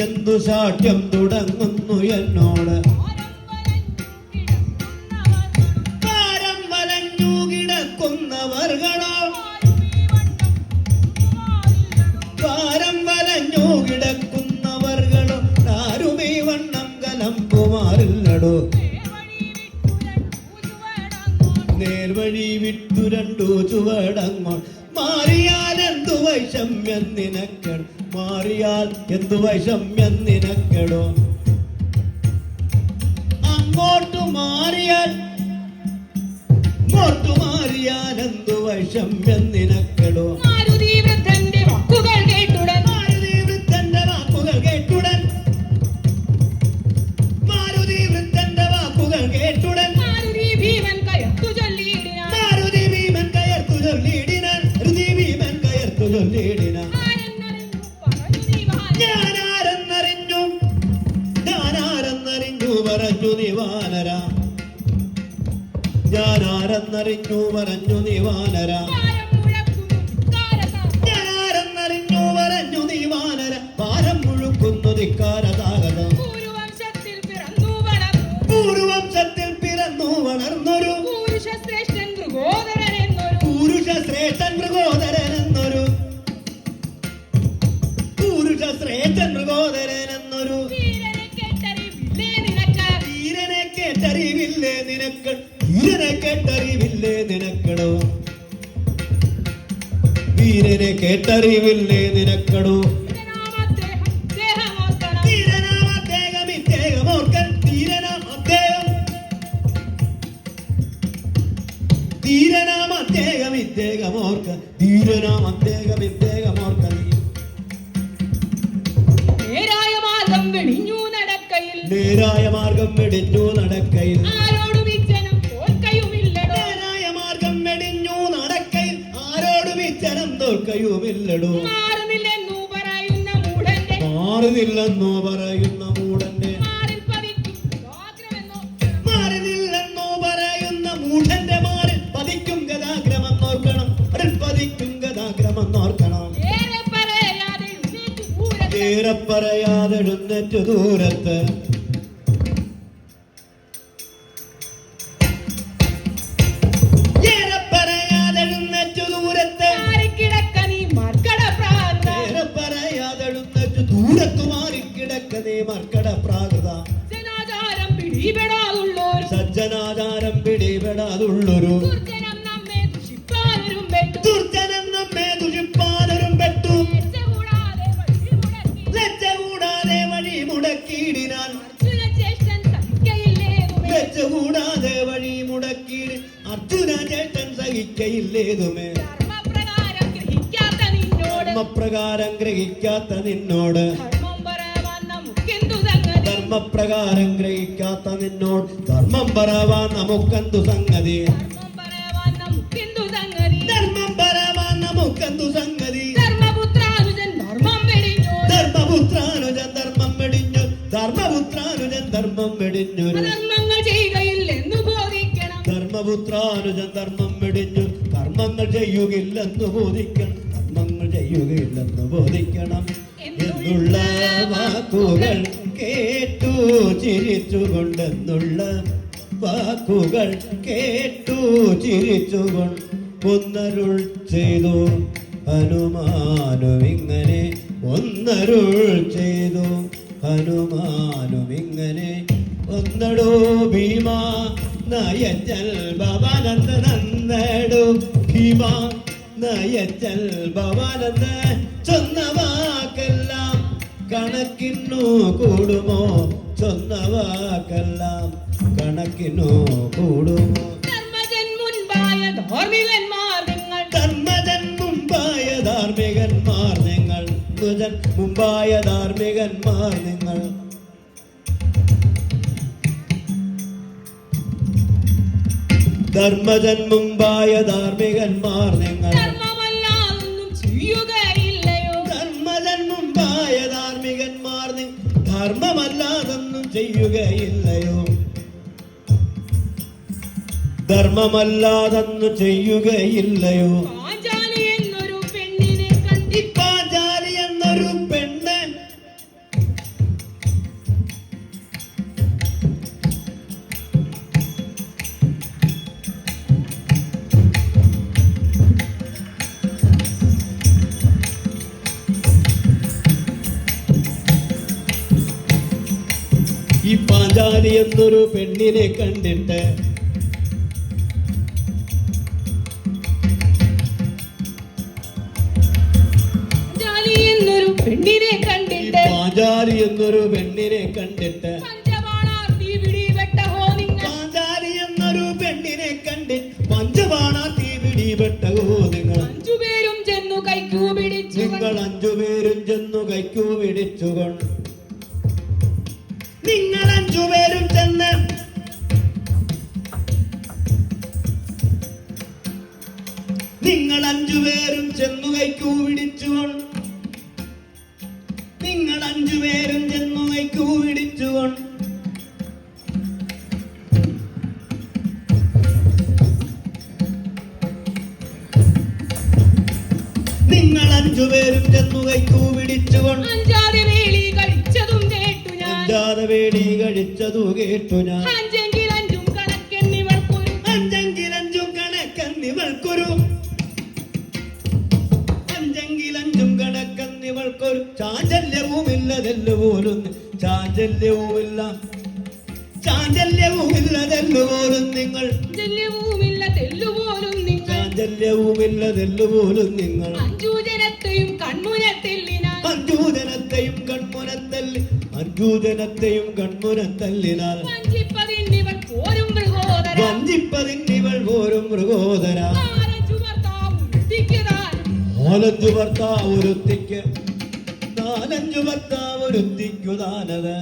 എന്തു സാഠ്യം തുടങ്ങുന്നു എന്നോട് ഭാരം വലഞ്ഞു കിടക്കുന്നവർകളോ ഭാരം വലഞ്ഞു കിടക്കുന്നവർകളോ ആരുമേ വണ്ണം കലമ്പുമാറില്ലടോ നേർവഴി വിട്ടു രണ്ടു ചുവടങ്ങോൾ മാറിയാൽ എന്തു വൈഷമ്യം നിനക്കട മാറിയാൽ എന്തു വൈഷമ്യം നിനക്കടോ അങ്ങോട്ടു മാറിയാൽ എന്തു വൈഷമ്യം നിനക്കടോ മാരുതി വൃദ്ധന്റെ വാക്കുകൾ കേട്ടുടൻ മാരുതി വൃദ്ധന്റെ വാക്കുകൾ കേട്ടുടൻ മാരുതി വൃദ്ധന്റെ വാക്കുകൾ കേട്ടുടൻ മാരുതി ഭീമൻ കയർത്തു ചൊല്ലിയിടിനാൻ മാരുതി ഭീമൻ കയർത്തു ചൊല്ലിയിടിനാൻ മാരുതി ഭീമൻ കയർത്തു ചൊല്ലിയിടിനാൻ ആരെന്നറിഞ്ഞു പറഞ്ഞു നീ വാനര. ഞാനാരെന്നറിഞ്ഞു പറഞ്ഞു നീ വാനര ഞാനാരെന്നറിഞ്ഞു പറഞ്ഞു നീ വാനര ഭാരം മുഴക്കുന്നു കാരത. ഞാനാരെന്നറിഞ്ഞു പറഞ്ഞു നീ വാനര ഭാരം മുഴുക്കുന്നു ധിക്കാരതാഗതം പൂർവംശത്തിൽ പിറന്നു വളർന്നു പൂർവംശത്തിൽ പിറന്നു വളർന്നൊരു പുരുഷശ്രേഷ്ഠൻ മൃഗോദരൻ എന്നൊരു പുരുഷശ്രേഷ്ഠൻ മൃഗോദരൻ എന്നൊരു പുരുഷശ്രേഷ്ഠൻ മൃഗോദരൻ എന്നൊരു വീരനെ കേട്ടറിവില്ലേ നിനക്ക് വീരനെ കേട്ടറിവില്ലേ നിനക്ക് വീരനെ കേട്ടറിവില്ലേ നിനക്കടോ വീരനെ കേട്ടറിവില്ലേ നിനക്കടോ നാമദ്ദേഹം ദേഹമോർക്കണം ധീരനാം അദ്ദേഹം ഇദ്ദേഹമോർക്കൻ ധീരനാം അദ്ദേഹം ധീരനാം അദ്ദേഹം ഇദ്ദേഹമോർക്ക ധീരനാം അദ്ദേഹം ഇദ്ദേഹമോർക്ക നേരായ മാർഗം വെടിഞ്ഞു നടക്കയിൽ നേരായ മാർഗം വെടിഞ്ഞു നടക്കയിൽ ആരോടും ഇജ്ജനം തോൽക്കയുമില്ലടോ നേരായ മാർഗം വെടിഞ്ഞു നടക്കയിൽ ആരോടും ഇച്ചനം തോൽക്കയുമില്ലടോ മാറുന്നില്ലെന്നു പറയുന്ന മൂഢന്റെ മാറുന്നില്ലെന്നോ പറയുന്ന മൂടന്റെ മാറിൽ പതിക്കും ഗോത്രമെന്നോ മാറുന്നില്ലെന്നോ പറയുന്ന മൂഢന്റെ മാറിൽ പതിക്കും ഗതാഗ്രമം ഓർക്കണം അതിൽ പതിക്കും ഗതാഗ്രമം ഓർക്കണം ഏറെ പറയാതെ എഴുന്നേറ്റു പൂരത്ത് ഏറെ പറയാതെ എഴുന്നേറ്റു ദൂരത്ത് ഏറെ പറയാതെ എഴുന്നേറ്റു ദൂരത്ത് മാറിക്കിടക്ക നീ മർക്കട പ്രാന്ത ഏറെ പറയാതെ എഴുന്നേറ്റു ദൂരത്തു മാറിക്കിടക്ക നീ മർക്കട പ്രാകൃത ജനാചാരം പിടിപെടാതുള്ളോരും സജ്ജനാചാരം പിടിപെടാതുള്ളൊരു ദുർജനം നമ്മെ ദുഷിപ്പാനരും വെട്ടു ദുർജനം നമ്മെ ദുഷിപ്പാനരും പെട്ടു ലജ്ജ കൂടാതെ വഴി മുടക്കി. ലജ്ജ കൂടാതെ അർജുന ചേഷ്ടൻ സഹിക്കയില്ലേതുമേ. വഴി മുടക്കിയിടിനാൽ ലജ്ജ കൂടാതെ വഴി മുടക്കിയിട് അർജുന ചേട്ടൻ സഹിക്കയില്ലേതുമേ ധർമ്മപ്രകാരം ഗ്രഹിക്കാത്ത നിന്നോട് ധർമ്മപ്രകാരം ഗ്രഹിക്കാത്ത നിന്നോട് ധർമ്മം പറയാൻ നമുക്കെന്തു സംഗതി ധർമ്മപ്രകാരം ഗ്രഹിക്കാത്ത നിന്നോട് ധർമ്മം പറവാൻ നമുക്കെന്തു സംഗതി ധർമ്മം പറയാൻ നമുക്കെന്തു സംഗതി ധർമ്മം പറവാൻ നമുക്കെന്തു സംഗതി ധർമ്മപുത്രാനുജൻ ധർമ്മം വെടിഞ്ഞു ധർമ്മപുത്രാനുജൻ ധർമ്മം വെടിഞ്ഞു ധർമ്മപുത്രാനുജൻ ധർമ്മം വെടിഞ്ഞൊരു അധർമ്മങ്ങൾ ചെയ്യുകയില്ലെന്നു ബോധിക്കണം ധർമ്മപുത്രാനുജൻ ധർമ്മം വെടിഞ്ഞു കർമ്മങ്ങൾ ചെയ്യുകയില്ലെന്ന് ബോധിക്കണം, കർമ്മങ്ങൾ ചെയ്യുകയില്ലെന്ന് ബോധിക്കണം എന്നുള്ള വാക്കുകൾ കേട്ടു ചിരിച്ചുകൊണ്ടെന്നുള്ള വാക്കുകൾ കേട്ടു ചിരിച്ചുകൊണ്ട് ഒന്നരുൾ ചെയ്തു ഹനുമാനും ഇങ്ങനെ, ഒന്നരുൾ ചെയ്തു ഹനുമാനും ഇങ്ങനെ. ഒന്നടോ ഭീമാ നയച്ചൽ ഭവാനന്ദ നന്ദടോ ഭീമാ നയച്ചൽ ഭവാനന്ദ ചൊന്ന വാക്കെല്ലാം കണക്കിന്നു കൂടുമോ, ചൊന്ന വാക്കെല്ലാം കണക്കിന്നു കൂടുമോ. ധർമ്മജൻ മുൻപായ ധാർമ്മികന്മാർ നിങ്ങൾ, ധർമ്മജൻ മുമ്പായ ധാർമ്മികന്മാർ നിങ്ങൾ, ധർമ്മജൻ മുമ്പായ ധാർമ്മികന്മാർ നിങ്ങൾ. ധർമ്മജൻ മുമ്പായ ധാർമ്മികന്മാർ നിങ്ങൾ, ധർമ്മമല്ലാതൊന്നും ചെയ്യുകയില്ലയോ. ധർമ്മജൻ മുമ്പായ ധാർമ്മികന്മാർ ധർമ്മമല്ലാതൊന്നും ചെയ്യുകയില്ലയോ, ധർമ്മമല്ലാതൊന്നും ചെയ്യുകയില്ലയോ. പാഞ്ചാലി എന്നൊരു പെണ്ണിനെ കണ്ടി, പാഞ്ചാലി എന്നൊരു പെണ്ണ് ഈ പാഞ്ചാലി എന്നൊരു പെണ്ണിനെ കണ്ടിട്ട് പാഞ്ചാലി എന്നൊരു പെണ്ണിനെ കണ്ടിട്ട്, പാഞ്ചാലി എന്നൊരു പെണ്ണിനെ കണ്ടിട്ട് പഞ്ചബാണാർത്തി പിടിപെട്ടഹോ നിങ്ങൾ. പാഞ്ചാലി എന്നൊരു പെണ്ണിനെ കണ്ടിട്ട് പഞ്ചബാണാർത്തി പിടിപെട്ടഹോ നിങ്ങൾ. അഞ്ചുപേരും ചെന്നു കൈക്കു പിടിച്ചു, നിങ്ങൾ അഞ്ചുപേരും ചെന്നു കൈക്കു പിടിച്ചുകൊണ്ട്, നിങ്ങൾ അഞ്ചുപേരും ചെന്ന് നിങ്ങൾ അഞ്ചുപേരും ചെന്നു കൈക്കു പിടിച്ചുകൊണ്ട്, നിങ്ങൾ അഞ്ചുപേരും ചെന്നു കൈക്കു പിടിച്ചുകൊണ്ട് നിങ്ങൾ അഞ്ചുപേരും ചെന്നു കൈക്കു പിടിച്ചുകൊണ്ട് അഞ്ചാതെ വേളി കഴിച്ചതും കേട്ടു ഞാൻ, അഞ്ചാതെ വേടി കഴിച്ചതു കേട്ടു ഞാൻ. അഞ്ചെങ്കിൽ അഞ്ചും കണക്കെന്നിവൾക്കൊരു, അഞ്ചെങ്കിൽ അഞ്ചും കണക്കെന്നിവൾക്കൊരു, അഞ്ചെങ്കിൽ അഞ്ചും കണക്കെന്നിവൾക്കൊരു ചാഞ്ചല്യവുമില്ലതെല്ലു പോലും, ചാഞ്ചല്യവുമില്ല, ചാഞ്ചല്യവുമില്ലതെല്ലു പോലും നിങ്ങൾ, ചാഞ്ചല്യവുമില്ല തെല്ലുപോലും നിങ്ങൾ. ചാഞ്ചല്യവുമില്ലതെല്ലു പോലും നിങ്ങൾ. അഞ്ചുജനത്തെയും കൺമുനത്തെല്ലിനാൽ, അഞ്ചൂജനത്തെയും കൺമുനത്തല്ലി, അഞ്ചൂജനത്തെയും കൺമുനത്തല്ലിനാൽ വഞ്ചിപ്പതിന്നിവൾ പോരും മൃഗോദര, വഞ്ചിപ്പതിന്നിവൾ പോരും മൃഗോദര. നാലഞ്ചു ഭർത്താവ് ഉടുത്തിക്കുതാൻ, നാലഞ്ചു ഭർത്താവ് ഒരുത്തിക്ക്, നാലഞ്ചു ഭർത്താവ് ഒരുത്തിക്കുതാനത്,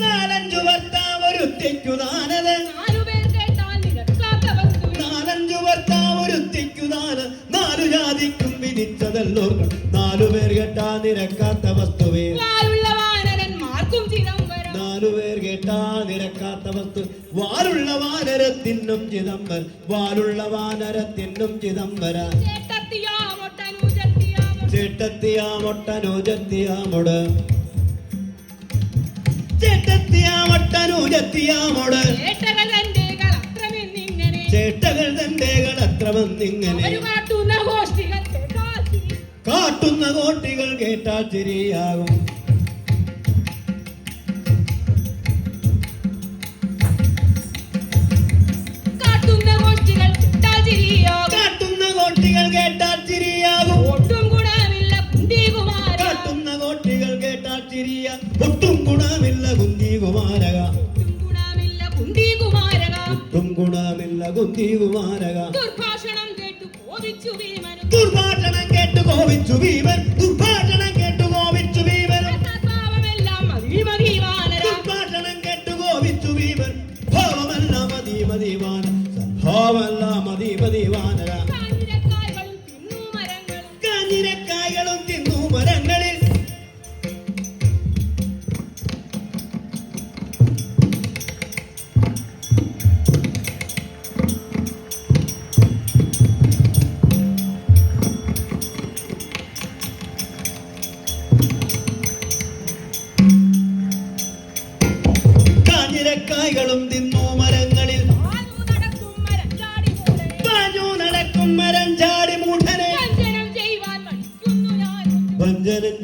നാലഞ്ചു ഭർത്താവ് ഒരുത്തിക്കുതാനത്. നാലുപേർ കേട്ടാൽ നിരക്കാത്ത വസ്തുവിൽ, നാലഞ്ചു ഭർത്താവ് ഒരുത്തിക്കുതാന് നാലു ജാതിക്കും വിധിച്ചതല്ലോർക്കണം, നാലുപേർ കേട്ടാ നിരക്കാത്ത വസ്തുവേ. വാലുള്ള വാനരന്മാർക്കും ചിദംബരം, നാലുപേർ കേട്ടാ നിരക്കാത്ത വസ്തു, വാലുള്ള വാനരത്തിനും ചിദംബരം, വാലുള്ള വാനരത്തിനും ചിദംബര. ചേട്ടത്തിയാമൊട്ടനുജത്തിയാമൊ, ചേട്ടത്തിയാമൊട്ടനുജത്തിയാമൊട്, ചേട്ടത്തിയാമൊട്ടനുജത്തിയാമൊട്. ചേട്ടകൾ തന്റെകൾ അത്രമെന്നിങ്ങനെ, ചേട്ടകൾ തന്റെകൾ അത്രമെന്നിങ്ങനെ. ഒരു കാട്ടുന്ന ഗോഷ്ഠികൾ കേട്ടാൽ ചിരി, കാട്ടുന്ന കോട്ടികൾ കേട്ടാൽ ചിരിയാകും. കാട്ടുന്ന ഗോഷ്ഠികൾ കേട്ടാൽ ചിരിയാകും. കാട്ടുന്ന കോട്ടികൾ കേട്ടാൽ ചിരിയാകും. ഒട്ടും ഗുണമില്ല കുന്തികുമാര, കാട്ടുന്ന കോട്ടികൾ കേട്ടാൽ ചിരിയ, ഒട്ടും ഗുണമില്ല കുന്തികുമാരക, ഒട്ടും ഗുണമില്ല കുന്തികുമാരക. ഒട്ടും ഗുണമില്ല കുന്തികുമാരക. ദുർഭാഷണം കേട്ടു കോപിച്ചു ഭീമനും, ദുർഭാഷണം കേട്ടു കോപിച്ചു ഭീമൻ, ദുർഭാഷണം കേട്ടു കോപിച്ചു ഭീമൻ, ഭാവമെല്ലാം മതിമതിവാനര, ദുർഭാഷണം കേട്ടു കോപിച്ചു ഭീമൻ, ഭാവമെല്ലാം മതിമതിവാന, സദ്ഭാവമെല്ലാം മതിമതിവാനര. കാഞ്ഞിരക്കായ്കളും തിന്നു മരങ്ങളും, കാഞ്ഞിരക്കായ്കളും തിന്നു മരങ്ങളിൽ,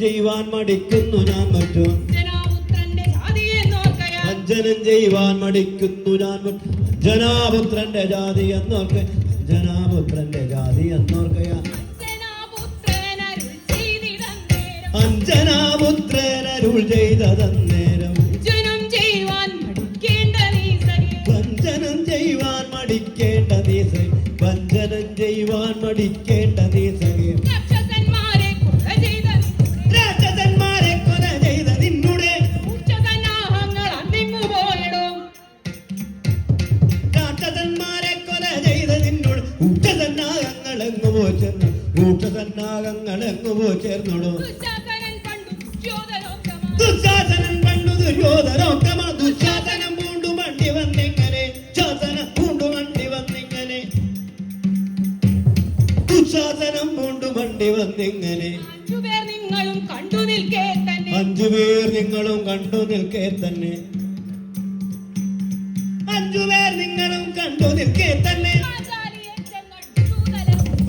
ചെയ്യുവാൻ മടിക്കുന്നു ഞാൻ മറ്റു ജനാപുത്രന്റെ ജാതിയെന്നോർക്കയാൽ വഞ്ചനം ചെയ്യുവാൻ മടിക്കുന്നു ഞാൻ ജനാപുത്രന്റെ ജാതി എന്നോർക്ക ജനാപുത്രന്റെ ജാതി എന്നോർക്കയാ അഞ്ജനാപുത്രനരുൾ ചെയ്തതന്നേരം വഞ്ചനം ചെയ്യുവാൻ മടിക്കേണ്ട നീ സഖി വഞ്ചനം ചെയ്യുവാൻ മടിക്കേണ്ട നീ സഖി വഞ്ചനം ചെയ്യുവാൻ മടിക്കേണ്ട നീ സഖി രാക്ഷസന്മാരെ കൊല ചെയ്ത രാക്ഷസന്മാരെ കൊല ചെയ്ത നിന്നുടെ മൂർച്ഛസന്നാഹങ്ങൾ അന്നിങ്ങു പോയിടോ രാക്ഷസന്മാരെ കൊല ചെയ്ത നിന്നോട് ഊട്ടസന്നാഹങ്ങൾ എങ്ങു പോ ചേർന്നു ഊട്ടസന്നാഹങ്ങൾ എങ്ങു പോ ചേർന്നോടോ ദുശാസനൻ കണ്ടു ദുര്യോധനോത്തമ ദുശാസനം കണ്ടു ദുര്യോധനോത്തമ ദുശാസനം പൂണ്ടു മണ്ടി വന്നിങ്ങനെ ശാസനം പൂണ്ടു മണ്ടി വന്നിങ്ങനെ ദുശാസനം പൂണ്ടു മണ്ടി വന്നിങ്ങനെ 5 പേർ നിങ്ങളും കണ്ടു നിൽക്കേ തന്നെ 5 പേർ നിങ്ങളും കണ്ടു നിൽക്കേ തന്നെ 5 പേർ നിങ്ങളും കണ്ടു നിൽക്കേ തന്നെ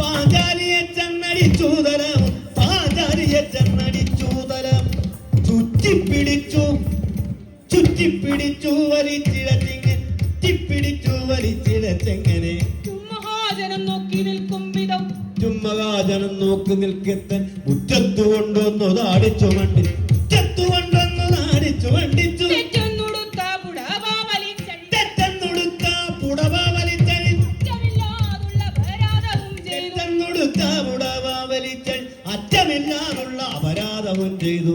പാഞ്ചാലിയെ ചെന്നടിച്ചൂതലം പാഞ്ചാലിയെ ചെന്നടിച്ചൂതലം ചുറ്റിപ്പിടിച്ചു വലിച്ചിടച്ചെങ്ങനെ മഹാജനം നോക്കി നിൽക്കും വിധം ചുമ്മകാജനം നോക്കി നിൽക്കത്തൻ മുറ്റത്തു കൊണ്ടൊന്നു താടിച്ചു മണ്ടി മുറ്റത്തു കൊണ്ടൊന്നു താടിച്ചു മണ്ടിച്ചു തെറ്റെന്നുടുത്ത പുടവ വലിച്ചഴി തെറ്റെന്നുടുത്ത പുടവ വലിച്ചഴി അറ്റമില്ലാതുള്ള അപരാധവും ചെയ്തു തെറ്റെന്നുടുത്ത പുടവ വലിച്ചഴി അറ്റമില്ലാതുള്ള അപരാധവും ചെയ്തു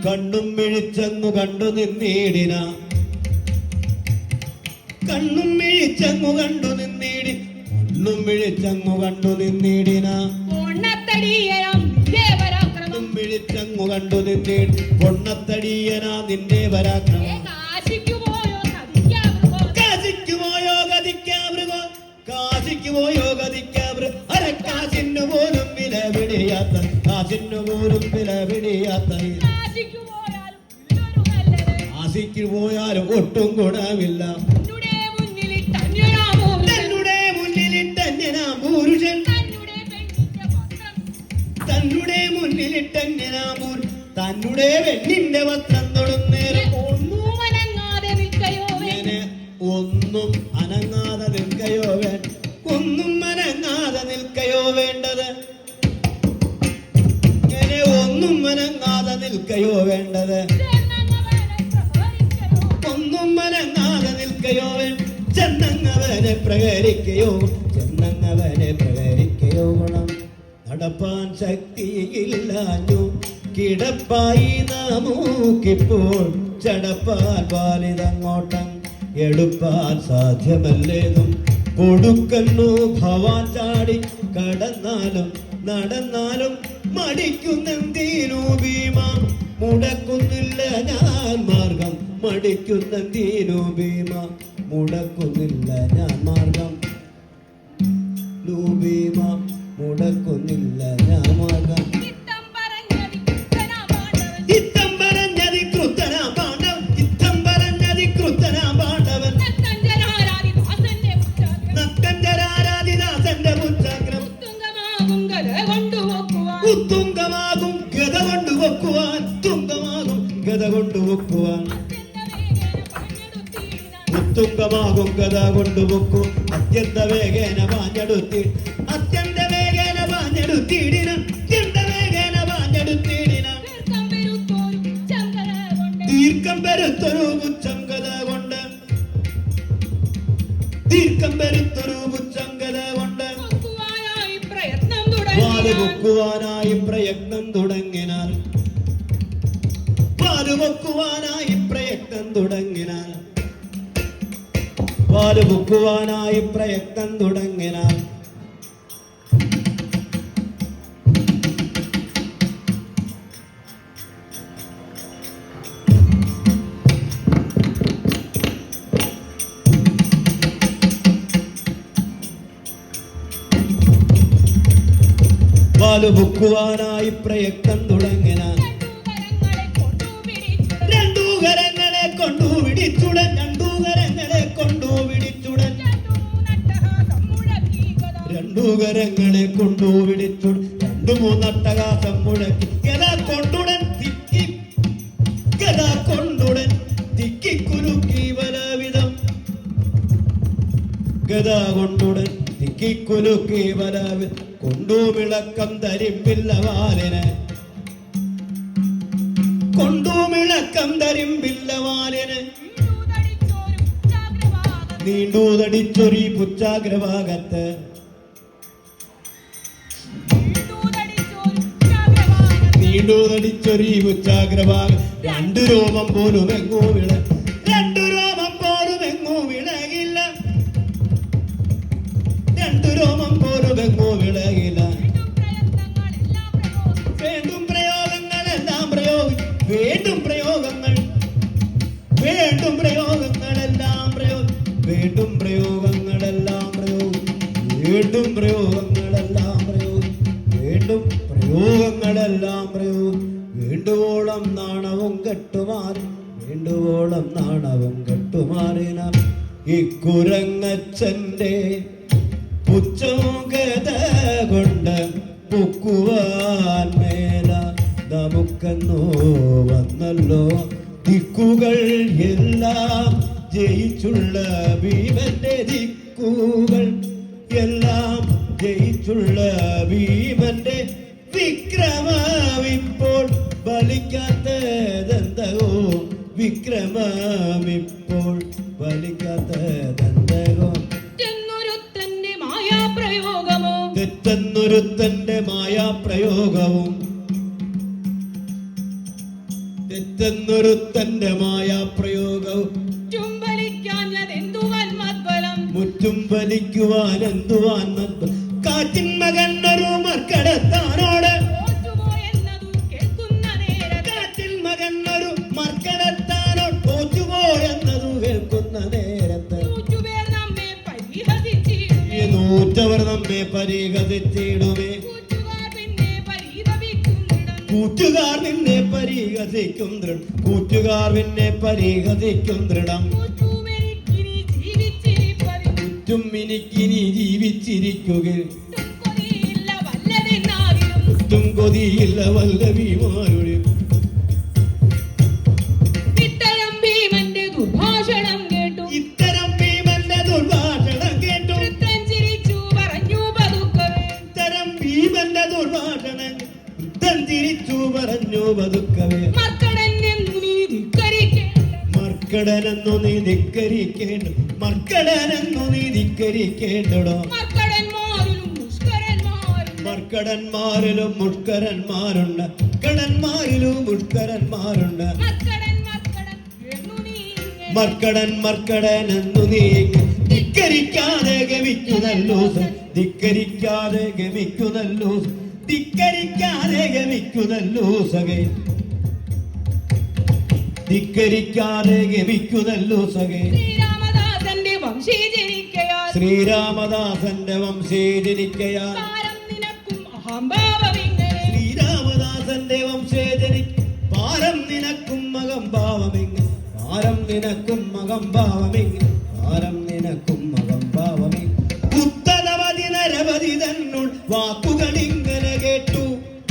കണ്ണും മിഴിച്ചങ്ങു കണ്ടു നിന്നേടുന്ന കണ്ണും മിഴിച്ചങ്ങു കണ്ടു നിന്നീടി കണ്ണും മിഴിച്ചങ്ങു കണ്ടു നിന്നീടിന പൊണ്ണത്തടിയനാം നിന്റെ പരാക്രമം കണ്ണും മിഴിച്ചങ്ങു കണ്ടു നിന്നീടി പൊണ്ണത്തടിയനാ നിന്റെ പരാക്രമം കാശിക്കു പോയോ സതിക്കാമൃഗോ കാശിക്കു പോയോ ഗതിക്കാമൃഗോ കാശിക്കു പോയോ ഗതിക്കാമൃഗ അരക്കാശിന്നു പോലും വില പിടിയാത്ത കാശിന്നു പോലും വില പിടിയാത്ത കാശിക്കു പോയാലും ഇതൊരു നല്ലത് കാശിക്ക് പോയാലും ഒട്ടും ഗുണമില്ല തന്നുടെ മുന്നിലിട്ടന്യനാമോ തന്നുടെ മുന്നിലിട്ടന്യനാ പുരുഷൻ തന്നുടെ പെണ്ണിന്റെ വസ്ത്രം തന്നുടെ മുന്നിലിട്ടന്യനാ തന്നുടെ പെണ്ണിന്റെ വസ്ത്രം തൊടുന്നേരം ഒന്നും അനങ്ങാതെ നിൽക്കയോ ഇങ്ങനെ ഒന്നും അനങ്ങാതെ നിൽക്കയോ ഒന്നും അനങ്ങാതെ നിൽക്കയോ വേണ്ടത് ഇങ്ങനെ ഒന്നും അനങ്ങാതെ നിൽക്കയോ വേണ്ടത് ഒന്നും അനങ്ങാതെ നിൽക്കയോ ചെന്നങ്ങവനെ പ്രകരിക്കയോ ചെന്നങ്ങവനെ പ്രകരിക്കയോ ഗുണം നടപ്പാൻ ശക്തിയില്ലാഞ്ഞു കിടപ്പായി നാമൂക്കിപ്പോൾ ചടപ്പാൻ പാലിതങ്ങോട്ടം എടുപ്പാൻ സാധ്യമല്ലേതും കൊടുക്കന്നു ഭവാൻ ചാടി കടന്നാലും നടന്നാലും മടിക്കുന്നെന്തീനു ഭീമ മുടക്കുന്നില്ല ഞാൻ മാർഗം മടിക്കുന്നെന്തീനു ഭീമ മുടക്കുന്നില്ല ഞാൻ മാർഗം ഭീമ മുടക്കുന്നില്ല ഞാൻ മാർഗം ഇത്തം പറഞ്ഞതി കൃത്തനാ പാണ്ഡവൻ ഇത്തം പറഞ്ഞതി കൃത്തനാ പാണ്ഡവൻ നക്കഞ്ചരാരാധിദാസന്റെ പുച്ഛാഗ്രം ഉത്തുംഗമാകും ഗത കൊണ്ടുവെക്കുവാൻ തുംഗമാകും ഗത കൊണ്ടുവെക്കുവാൻ ഉത്തുംഗമാകും ഗത കൊണ്ടുവെക്കു അത്യന്ത വേഗേന പാഞ്ഞെടുത്തി അത്യന്ത വേഗേന പാഞ്ഞെടുത്തിടിന അത്യന്ത വേഗേന പാഞ്ഞെടുത്തിടിന ദീർഘം പെരുത്തൊരു പുച്ഛം ഗത കൊണ്ട് ദീർഘം പെരുത്തൊരു പുച്ഛം ഗത കൊണ്ട് വാല് പൊക്കുവാനായി പ്രയത്നം തുടങ്ങിനാൽ വാല് പൊക്കുവാനായി പ്രയത്നം തുടങ്ങിനാൽ വാല് പൊക്കുവാനായി പ്രയത്നം തുടങ്ങിനാൽ വാല് പൊക്കുവാനായി പ്രയത്നം തുടങ്ങിനാൽ രണ്ടു കരങ്ങളെ കൊണ്ടു പിടിച്ചുടൻ രണ്ടു കരങ്ങളെ കൊണ്ടു പിടിച്ചുടൻ രണ്ടു കരങ്ങളെ കൊണ്ടു പിടിച്ചുടൻ രണ്ടു മൂന്നട്ടകാസം മുഴക്കി ഗദ കൊണ്ടുടൻ തിക്കി കുലുക്കി പലവിധം ഗദ കൊണ്ടുടൻ തിക്കി കുലുക്കി പലവിധം കൊണ്ടുമിളക്കം തരിമ്പില്ല വാലിന് കൊണ്ടുമിളക്കം തരിമ്പില്ല വാലിന് നീണ്ടൂതടിച്ചൊരി പുച്ചാഗ്രഭാഗത്ത് നീണ്ടൂതടിച്ചൊരി പുച്ചാഗ്രഭാഗം രണ്ടു രോമം പോലും എങ്ങോ രണ്ടു രോമം പോലും എങ്ങോ വിളകില്ല രണ്ടു രോമം പോലും എങ്ങോ വിളകില്ല വീണ്ടും പ്രയോഗങ്ങളെല്ലാം വീണ്ടും പ്രയോഗങ്ങളെല്ലാം വീണ്ടും പ്രയോഗങ്ങളെല്ലാം വേണ്ടുവോളം നാണവും കെട്ടുമാറിന ഇക്കുരങ്ങച്ചന്റെ പുച്ചോകത കൊണ്ട് പൊക്കുവാൻ മേല നമുക്കെന്നോ വന്നല്ലോ ദിക്കുകൾ എല്ലാം ജയിച്ചുള്ള ഭീമന്റെ ദിക്കുകൾ എല്ലാം ജയിച്ചുള്ള ഭീമന്റെ വിക്രമമിപ്പോൾ ബലിക്കാത്തതെന്തകോ വിക്രമമിപ്പോൾ ബലിക്കാത്തതെന്തകോ തെറ്റെന്നൊരുത്തന്റെ മായാപ്രയോഗവും തെറ്റെന്നൊരുത്തന്റെ മായാപ്രയോഗവും മുറ്റും വലിക്കുവാൻ എന്തുവാൻ കാറ്റിൻ മകൻ ഒരു മർക്കടത്താനോട് കാറ്റിൽ മകൻ ഒരു മർക്കടത്താനോട് തോറ്റുപോയെന്നതു കേൾക്കുന്ന നേരത്ത് നൂറ്റവർ നമ്മെ പരിഹസിച്ചിടുമേ കൂറ്റുകാർ നിന്നെ പരിഹസിക്കും ദൃഢം ചുറ്റും എനിക്കിനി ജീവിച്ചിരിക്കുകയും ഒട്ടും കൊതിയില്ല വല്ലവിമാരുടെ ഇത്തരം ഭീമന്റെ ദുർഭാഷണം കേട്ടു വൃദ്ധൻ ചിരിച്ചു പറഞ്ഞു പതുക്കവേ മർക്കടനെന്നു നീ ധിക്കരിക്കേണ്ടടോ മർക്കടന്മാരിലും മുഷ്കരന്മാരുണ്ട് മർക്കടനെന്നു നീ ധിക്കരിക്കാതെ ഗമിക്കുന്നല്ലോ സഖേ ശ്രീരാമദാസന്റെ വംശേ ജനിക്കയാൽ പാരം നിനക്കും അഹംഭാവമെങ്കിൽ ഉത്തരവധി നരവധി തന്നുൾ വാക്കുകളിങ്ങനെ കേട്ടു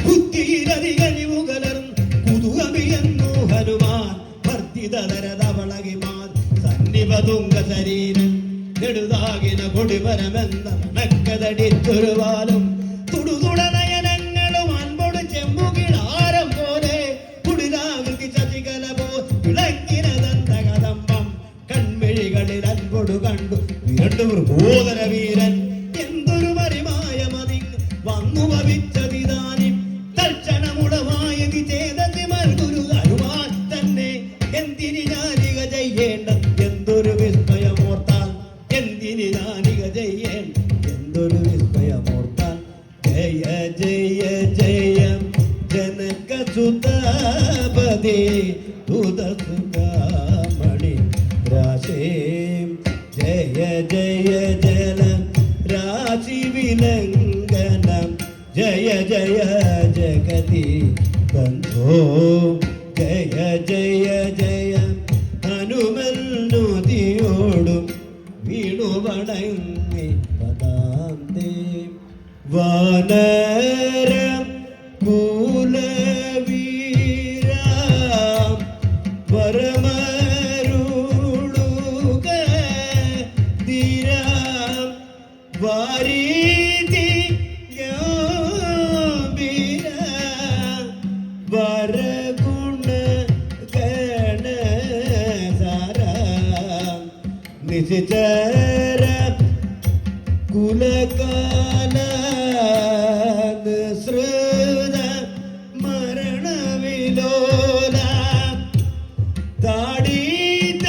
ബുദ്ധിയിലതി കഴിവുകലർന്നു കുതുകമിയെന്നു ഹനുമാൻ വർദ്ധിതരതവളകിമാൻ സന്നിപതുങ്ക ശരീരം നെടുതാകിന കൊടിമരമെന്ന നക്കതടിച്ചൊരു വാലും തുടുതുടനയനങ്ങളും അൻപൊട് ചെമ്പുകിടാരം പോലെ കുടിലാകൃതി ശശികല പോ വിളങ്ങിന ദന്തകദമ്പം കൺമിഴികളിൽ അൻപൊടു കണ്ടു വിരണ്ടു ബോധന വീരൻ എന്തൊരു മറിമായ മതി വന്നു ഭവിച്ചതിദാനി തൽക്ഷണമുടമായതി ചേതതി മൽഗുരു ഹനുമാൻ തന്നെ എന്തിനി ജാനിക ചെയ്യേണ്ട എന്തൊരു വിസ്മയമോർത്താൽ ജയ ജയ ജയ ജനക സുതപദേ ഉദസുകാമണി രാശേം ജയ ജയ ജല രാശി വിലംഘനം ജയ ജയ ജഗതി ബന്ധോ ജയ ജയ ജയ ഹനുമന്നുതിയോടും വീണുവണങ്ങി പദാന്തേ വാനരം വാരീതി ഗംഭീര വരഗുണ ഗണ സാര നിശ്ചര കുലകാല നിസൃത മരണവിലോല താടീത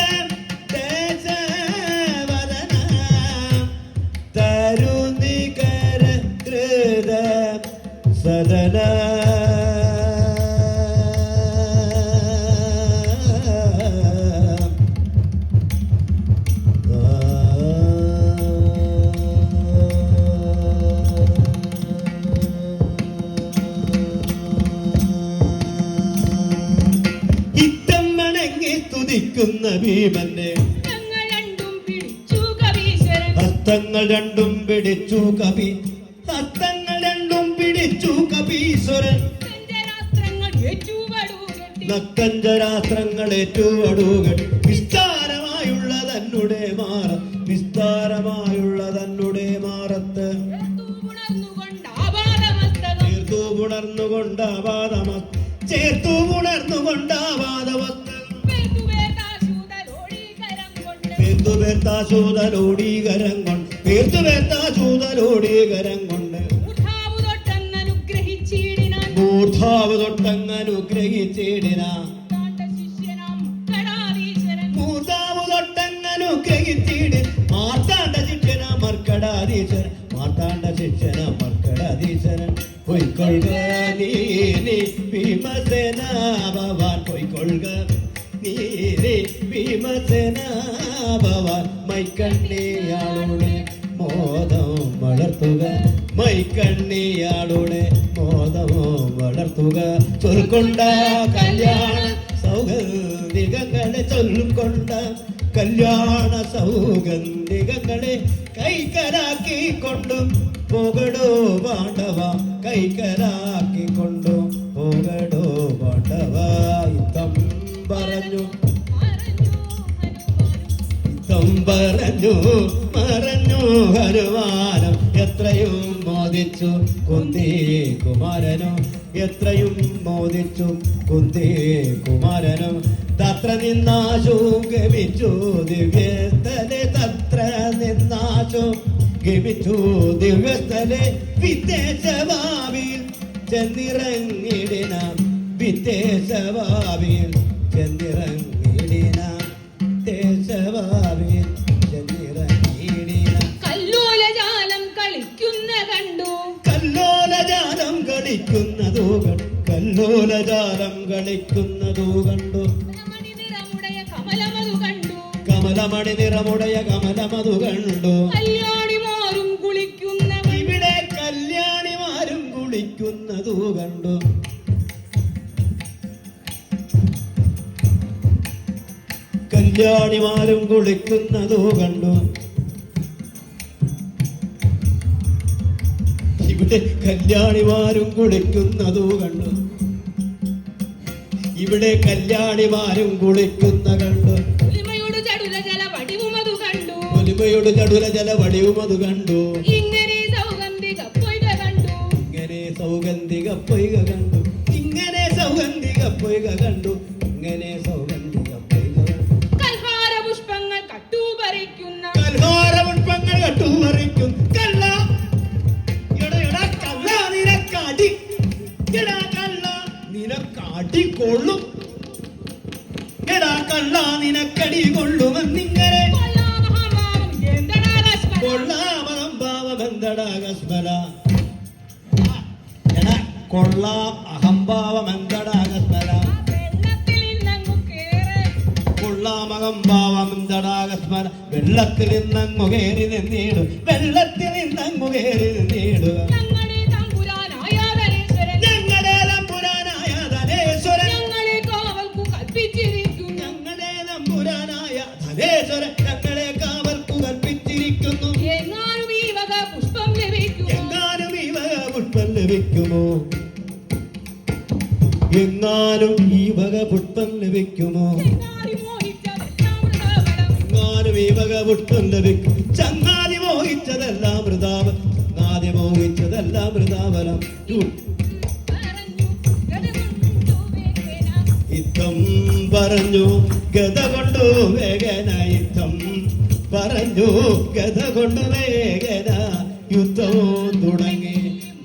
ദേശവദന തരുനികര കൃത സദന തുതിക്കുന്ന ഭീമന്റെ ഹസ്തങ്ങൾ രണ്ടും പിടിച്ചു കവി ഹസ്തങ്ങൾ രണ്ടും പിടിച്ചു കവീശ്വരൻ നക്കഞ്ചരാസ്ത്രങ്ങൾ ഏറ്റുവടുകൾ വിസ്താരമായുള്ള തന്നുടെ മാറ വിസ്താരമായുള്ള തന്നുടെ മാറത്ത് ചേർത്തു പുണർന്നുകൊണ്ടാവാദമസ്ത ചേർത്തു പുണർന്നുകൊണ്ടാവാദമസ്ത പേർത്തുപേർത്താശൂതലോടീകരം കൊണ്ട് പേർത്തുപേർത്താശൂതലോടീകരം കൊണ്ട് മൂർധാവ് തൊട്ടങ്ങനുഗ്രഹിച്ചിടിന മൂർധാവ് തൊട്ടങ്ങനുഗ്രഹിച്ചിടി മാർത്താണ്ഡ ശിക്ഷന മർക്കടാധീശ്വരൻ മാർത്താണ്ഡ ശിക്ഷന മർക്കടാധീശ്വരൻ പൊയ്ക്കൊള്ളുക നീ ഭീമസേന ഭവാൻ പൊയ്ക്കൊള്ളുക നീരേ ഭീമസേന ഭവാൻ മൈക്കണ്ണിയാളുടെ മോദം വളർത്തുക മൈക്കണ്ണിയാളുടെ മോദമോ വളർത്തുക ചൊൽക്കൊണ്ട കല്യാണ സൗഗന്ധികങ്ങളെ ചൊൽക്കൊണ്ട കല്യാണ സൗഗന്ധികങ്ങളെ കൈക്കലാക്കിക്കൊണ്ടും പോകടോ പാണ്ഡവ കൈക്കലാക്കിക്കൊണ്ടും പോകടോ പാണ്ഡവ യുദ്ധം പറഞ്ഞു പറഞ്ഞു മറഞ്ഞു ഹനുമാനം എത്രയും മോദിച്ചു കുന്തി കുമാരനും എത്രയും മോദിച്ചു കുന്തി കുമാരനും തത്ര നിന്നാശു ഗമിച്ചു ദിവ്യസ്ഥലെ തത്ര നിന്നാശു ഗമിച്ചു ദിവ്യസ്ഥലെ വിദേശഭാവിൽ ചെന്നിറങ്ങിടിന വിദേശഭാവിൽ ചെന്നിറങ്ങിടിന ദേശഭാവിൽ ചെന്നിറങ്ങിടിന കല്ലോലജാലം കളിക്കുന്ന കണ്ടു കല്ലോലജാലം കളിക്കുന്നതു കണ്ടു കല്ലോലജാലം കളിക്കുന്നതു കണ്ടു കമലമണി നിറമുടയ കമലമതു കണ്ടു കല്യാണിമാരും കുളിക്കുന്ന ഇവിടെ കല്യാണിമാരും കുളിക്കുന്നതു കണ്ടു കല്യാണിമാരും കുളിക്കുന്നതു കണ്ടു ഇവിടെ കല്യാണിമാരും കുളിക്കുന്നതു കണ്ടു ഇവിടെ കല്യാണിമാരും കുളിക്കുന്ന കണ്ടു ഒലിമയോട് ചടുല ജല വടിവുമതു കണ്ടു ഒലിമയോട് ചടുല ജല വടിവുമതു കണ്ടു ഇങ്ങനെ സൗഗന്ധിക പൊയ്ക കണ്ടു ഇങ്ങനെ സൗഗന്ധിക പൊയ്ക കണ്ടു ഇങ്ങനെ സൗഗന്ധിക പൊയ്ക കണ്ടു ഇങ്ങനെ സൗഗന്ധിക പൊയ്ക കൽഹാര പുഷ്പങ്ങൾ കട്ടുപറിക്കുന്ന കൽഹാര പുഷ്പങ്ങൾ കട്ടുപറിക്കും കള്ള എടാ കള്ള നിനക്കടി എടാ കള്ള നിനക്കടി കൊള്ളും എടാ കള്ള നിനക്കടി കൊള്ളുമെന്നിങ്ങനെ കൊള്ളാമകം ഭാവമെന്തടാകസ്മല എടാ കൊള്ളാം അഹംഭാവമെന്തടാകസ്മല കൊള്ളാമകം ഭാവമെന്തടാകസ്മല വെള്ളത്തിൽ നിന്നങ്ങു കയറി നിന്നിടും വെള്ളത്തിൽ നിന്നങ്ങു കയറി നിന്നിടുക ഞങ്ങളെ തമ്പുരാനായ ധനേശ്വരൻ ഞങ്ങളെ കാവൽക്കു കൽപ്പിച്ചിരിക്കുന്നു ഞങ്ങളെ നമ്പുരാനായ ധനേശ്വരൻ ഞങ്ങളെ കാവൽക്കു കൽപ്പിച്ചിരിക്കുന്നു എങ്ങാനും ഈ വക പുഷ്പം ലഭിക്കുമോ എങ്ങാനും ഈ വക പുഷ്പം ലഭിക്കുമോ എങ്ങാനും ഈ വക പുഷ്പം ലഭിക്കുമോ ചങ്ങാതി മോഹിച്ചതെല്ലാം വൃഥാഫലം. എങ്ങാനും ഈ വക പുഷ്പം ലഭിക്കും ചങ്ങാതി മോഹി മോഹിച്ചതെല്ലാം വൃതാവ ആദ്യം മോഹിച്ചതെല്ലാം വൃതാവലം യുദ്ധം പറഞ്ഞു ഗത കൊണ്ടു വേഗന യുദ്ധം പറഞ്ഞു ഗത കൊണ്ടു വേഗന യുദ്ധവും തുടങ്ങി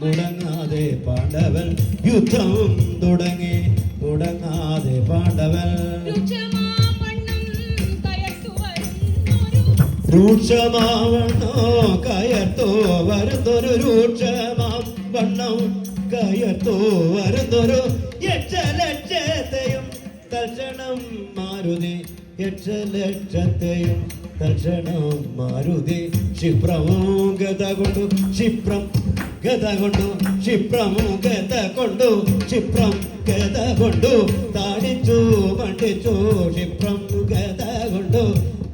മുടങ്ങാതെ പാണ്ഡവൻ യുദ്ധം തുടങ്ങി മുടങ്ങാതെ പാണ്ഡവൻ രൂക്ഷമാവണ്ണോ കയർത്തോ വരുന്നൊരു രൂക്ഷമാം വണ്ണം കയർത്തോ വരുന്നൊരു യക്ഷലക്ഷത്തെയും തൽക്ഷണം മാരുതി യക്ഷലക്ഷത്തെയും തൽക്ഷണം മാരുതി ക്ഷിപ്രമോ ഗത കൊണ്ടു ക്ഷിപ്രം ഗത കൊണ്ടു ക്ഷിപ്രമോ ഗത കൊണ്ടു ക്ഷിപ്രം ഗത കൊണ്ടു താടിച്ചു മണ്ടിച്ചു ക്ഷിപ്രം ഗത കൊണ്ടു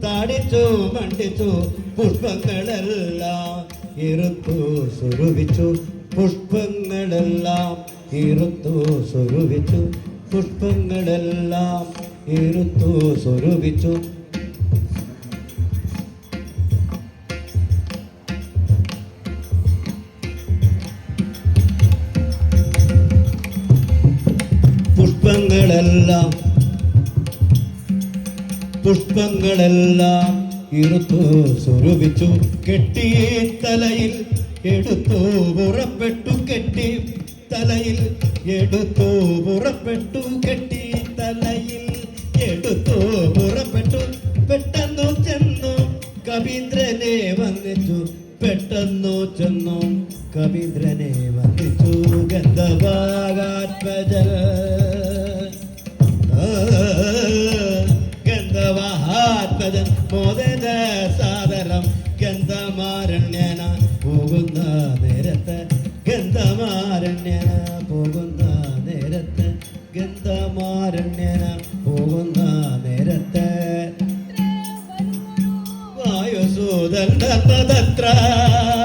താടിച്ചു മണ്ടിച്ചു പുഷ്പങ്ങളെല്ലാം ഇറുത്തു സ്വരൂപിച്ചു പുഷ്പങ്ങളെല്ലാം ഇറുത്തു സ്വരൂപിച്ചു പുഷ്പങ്ങളെല്ലാം ഇറുത്തു സ്വരൂപിച്ചു പുഷ്പങ്ങളെല്ലാം ഇറുത്തു സ്വരൂപിച്ചു കെട്ടി തലയിൽ എടുത്തു പുറപ്പെട്ടു കെട്ടി തലയിൽ എടുത്തു പുറപ്പെട്ടു കെട്ടി തലയിൽ എടുത്തു പുറപ്പെട്ടു പെട്ടെന്നു ചെന്നു കവീന്ദ്രനെ വന്നിച്ചു പെട്ടെന്നു ചെന്നു കവീന്ദ്രനെ വന്നിച്ചു ഗന്ധവാഗാത്മജൽ ഗന്ധവാത്മജൻ മോദന സാദരം ഗന്ധമാരണ്യന പോകുന്ന നേരത്ത് ഗന്ധമാരണ്യന പോകുന്ന നേരത്ത് ഗന്ധമാരണ്യന പോകുന്ന നേരത്ത് വായുസൂതൻ ധർമ്മദത്ര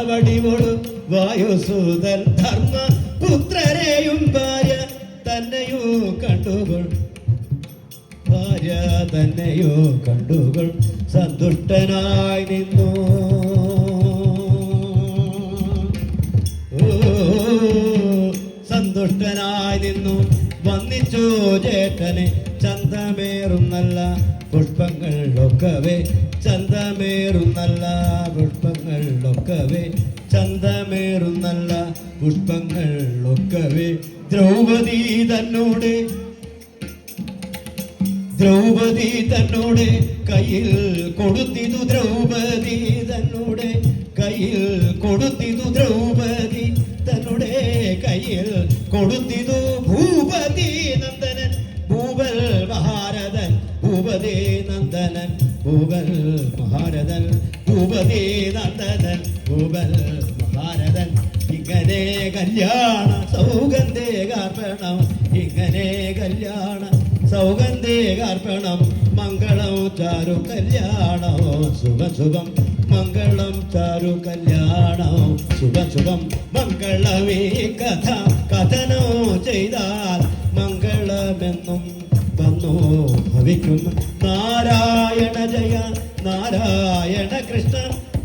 വടിവോടു വായുസൂതൻ ധർമ്മ പുത്രരെയും ഭാര്യ തന്നെയോ കണ്ടുകൊൾ ഭാര്യ തന്നെയോ കണ്ടുകൊൾ സന്തുഷ്ടനായി നിന്നു സന്തുഷ്ടനായി നിന്നു വന്നിച്ചു ചേട്ടനെ ചന്തമേറുന്നല്ല പുഷ്പങ്ങളിലൊക്കവേ ചന്തമേറുന്നല്ല പുഷ്പങ്ങളിലൊക്കവേ ചന്തമേറുന്നല്ല പുഷ്പങ്ങളിലൊക്കവേ ദ്രൗപദി തന്നോട് കയ്യിൽ കൊടുത്തിതു ദ്രൗപദി തന്നോട് കയ്യിൽ കൊടുത്തിതു ദ്രൗപദി തന്നോട് കയ്യിൽ കൊടുത്തിതു ഭൂപതി നന്ദനൻ ഭൂപൽ മഹാരഥൻ ഭൂപതി നന്ദനൻ ഭൂപൽ മഹാരഥൻ ഭൂപതി നന്ദനൻ ഭൂപൽ മഹാരഥൻ ഇങ്ങനെ കല്യാണ സൗഗന്ധേകാർപ്പണം ഇങ്ങനെ കല്യാണ സൗഗന്ധേകാർപ്പണം മംഗളം ചാരു കല്യാണം ശുഭം മംഗളം ചാരു കല്യാണം ശുഭം മംഗളമേ കഥ കഥനോ ചെയ്താൽ മംഗളമെന്നും വന്നു ഭവിക്കും നാരായണ ജയ നാരായണ കൃഷ്ണ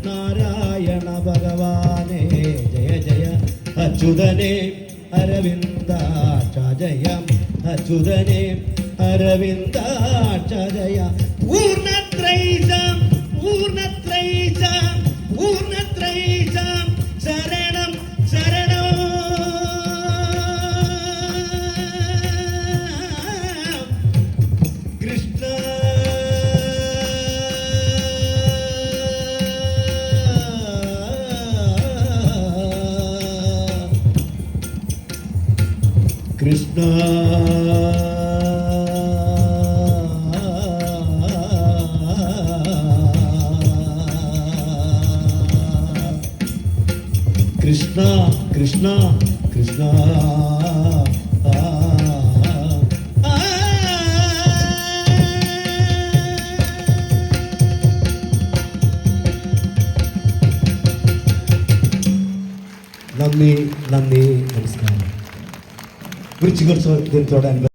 നാരായണ ഭഗവാനേ ജയ ജയ അച്യുതനേ അരവിന്ദാക്ഷ ജയ അച്യുതനേ അരവിന്ദാക്ഷ ജയ പൂർണ്ണത്രൈശം പൂർണ്ണത്രൈശം പൂർണ്ണത്രൈശം ശരണം ശരണം കൃഷ്ണ കൃഷ്ണ കൃഷ്ണ കൃഷ്ണ കൃഷ്ണ നന്ദി നന്ദി നമസ്കാരം. വൃശ്ചികോത്സവത്തോടനുബന്ധിച്ച്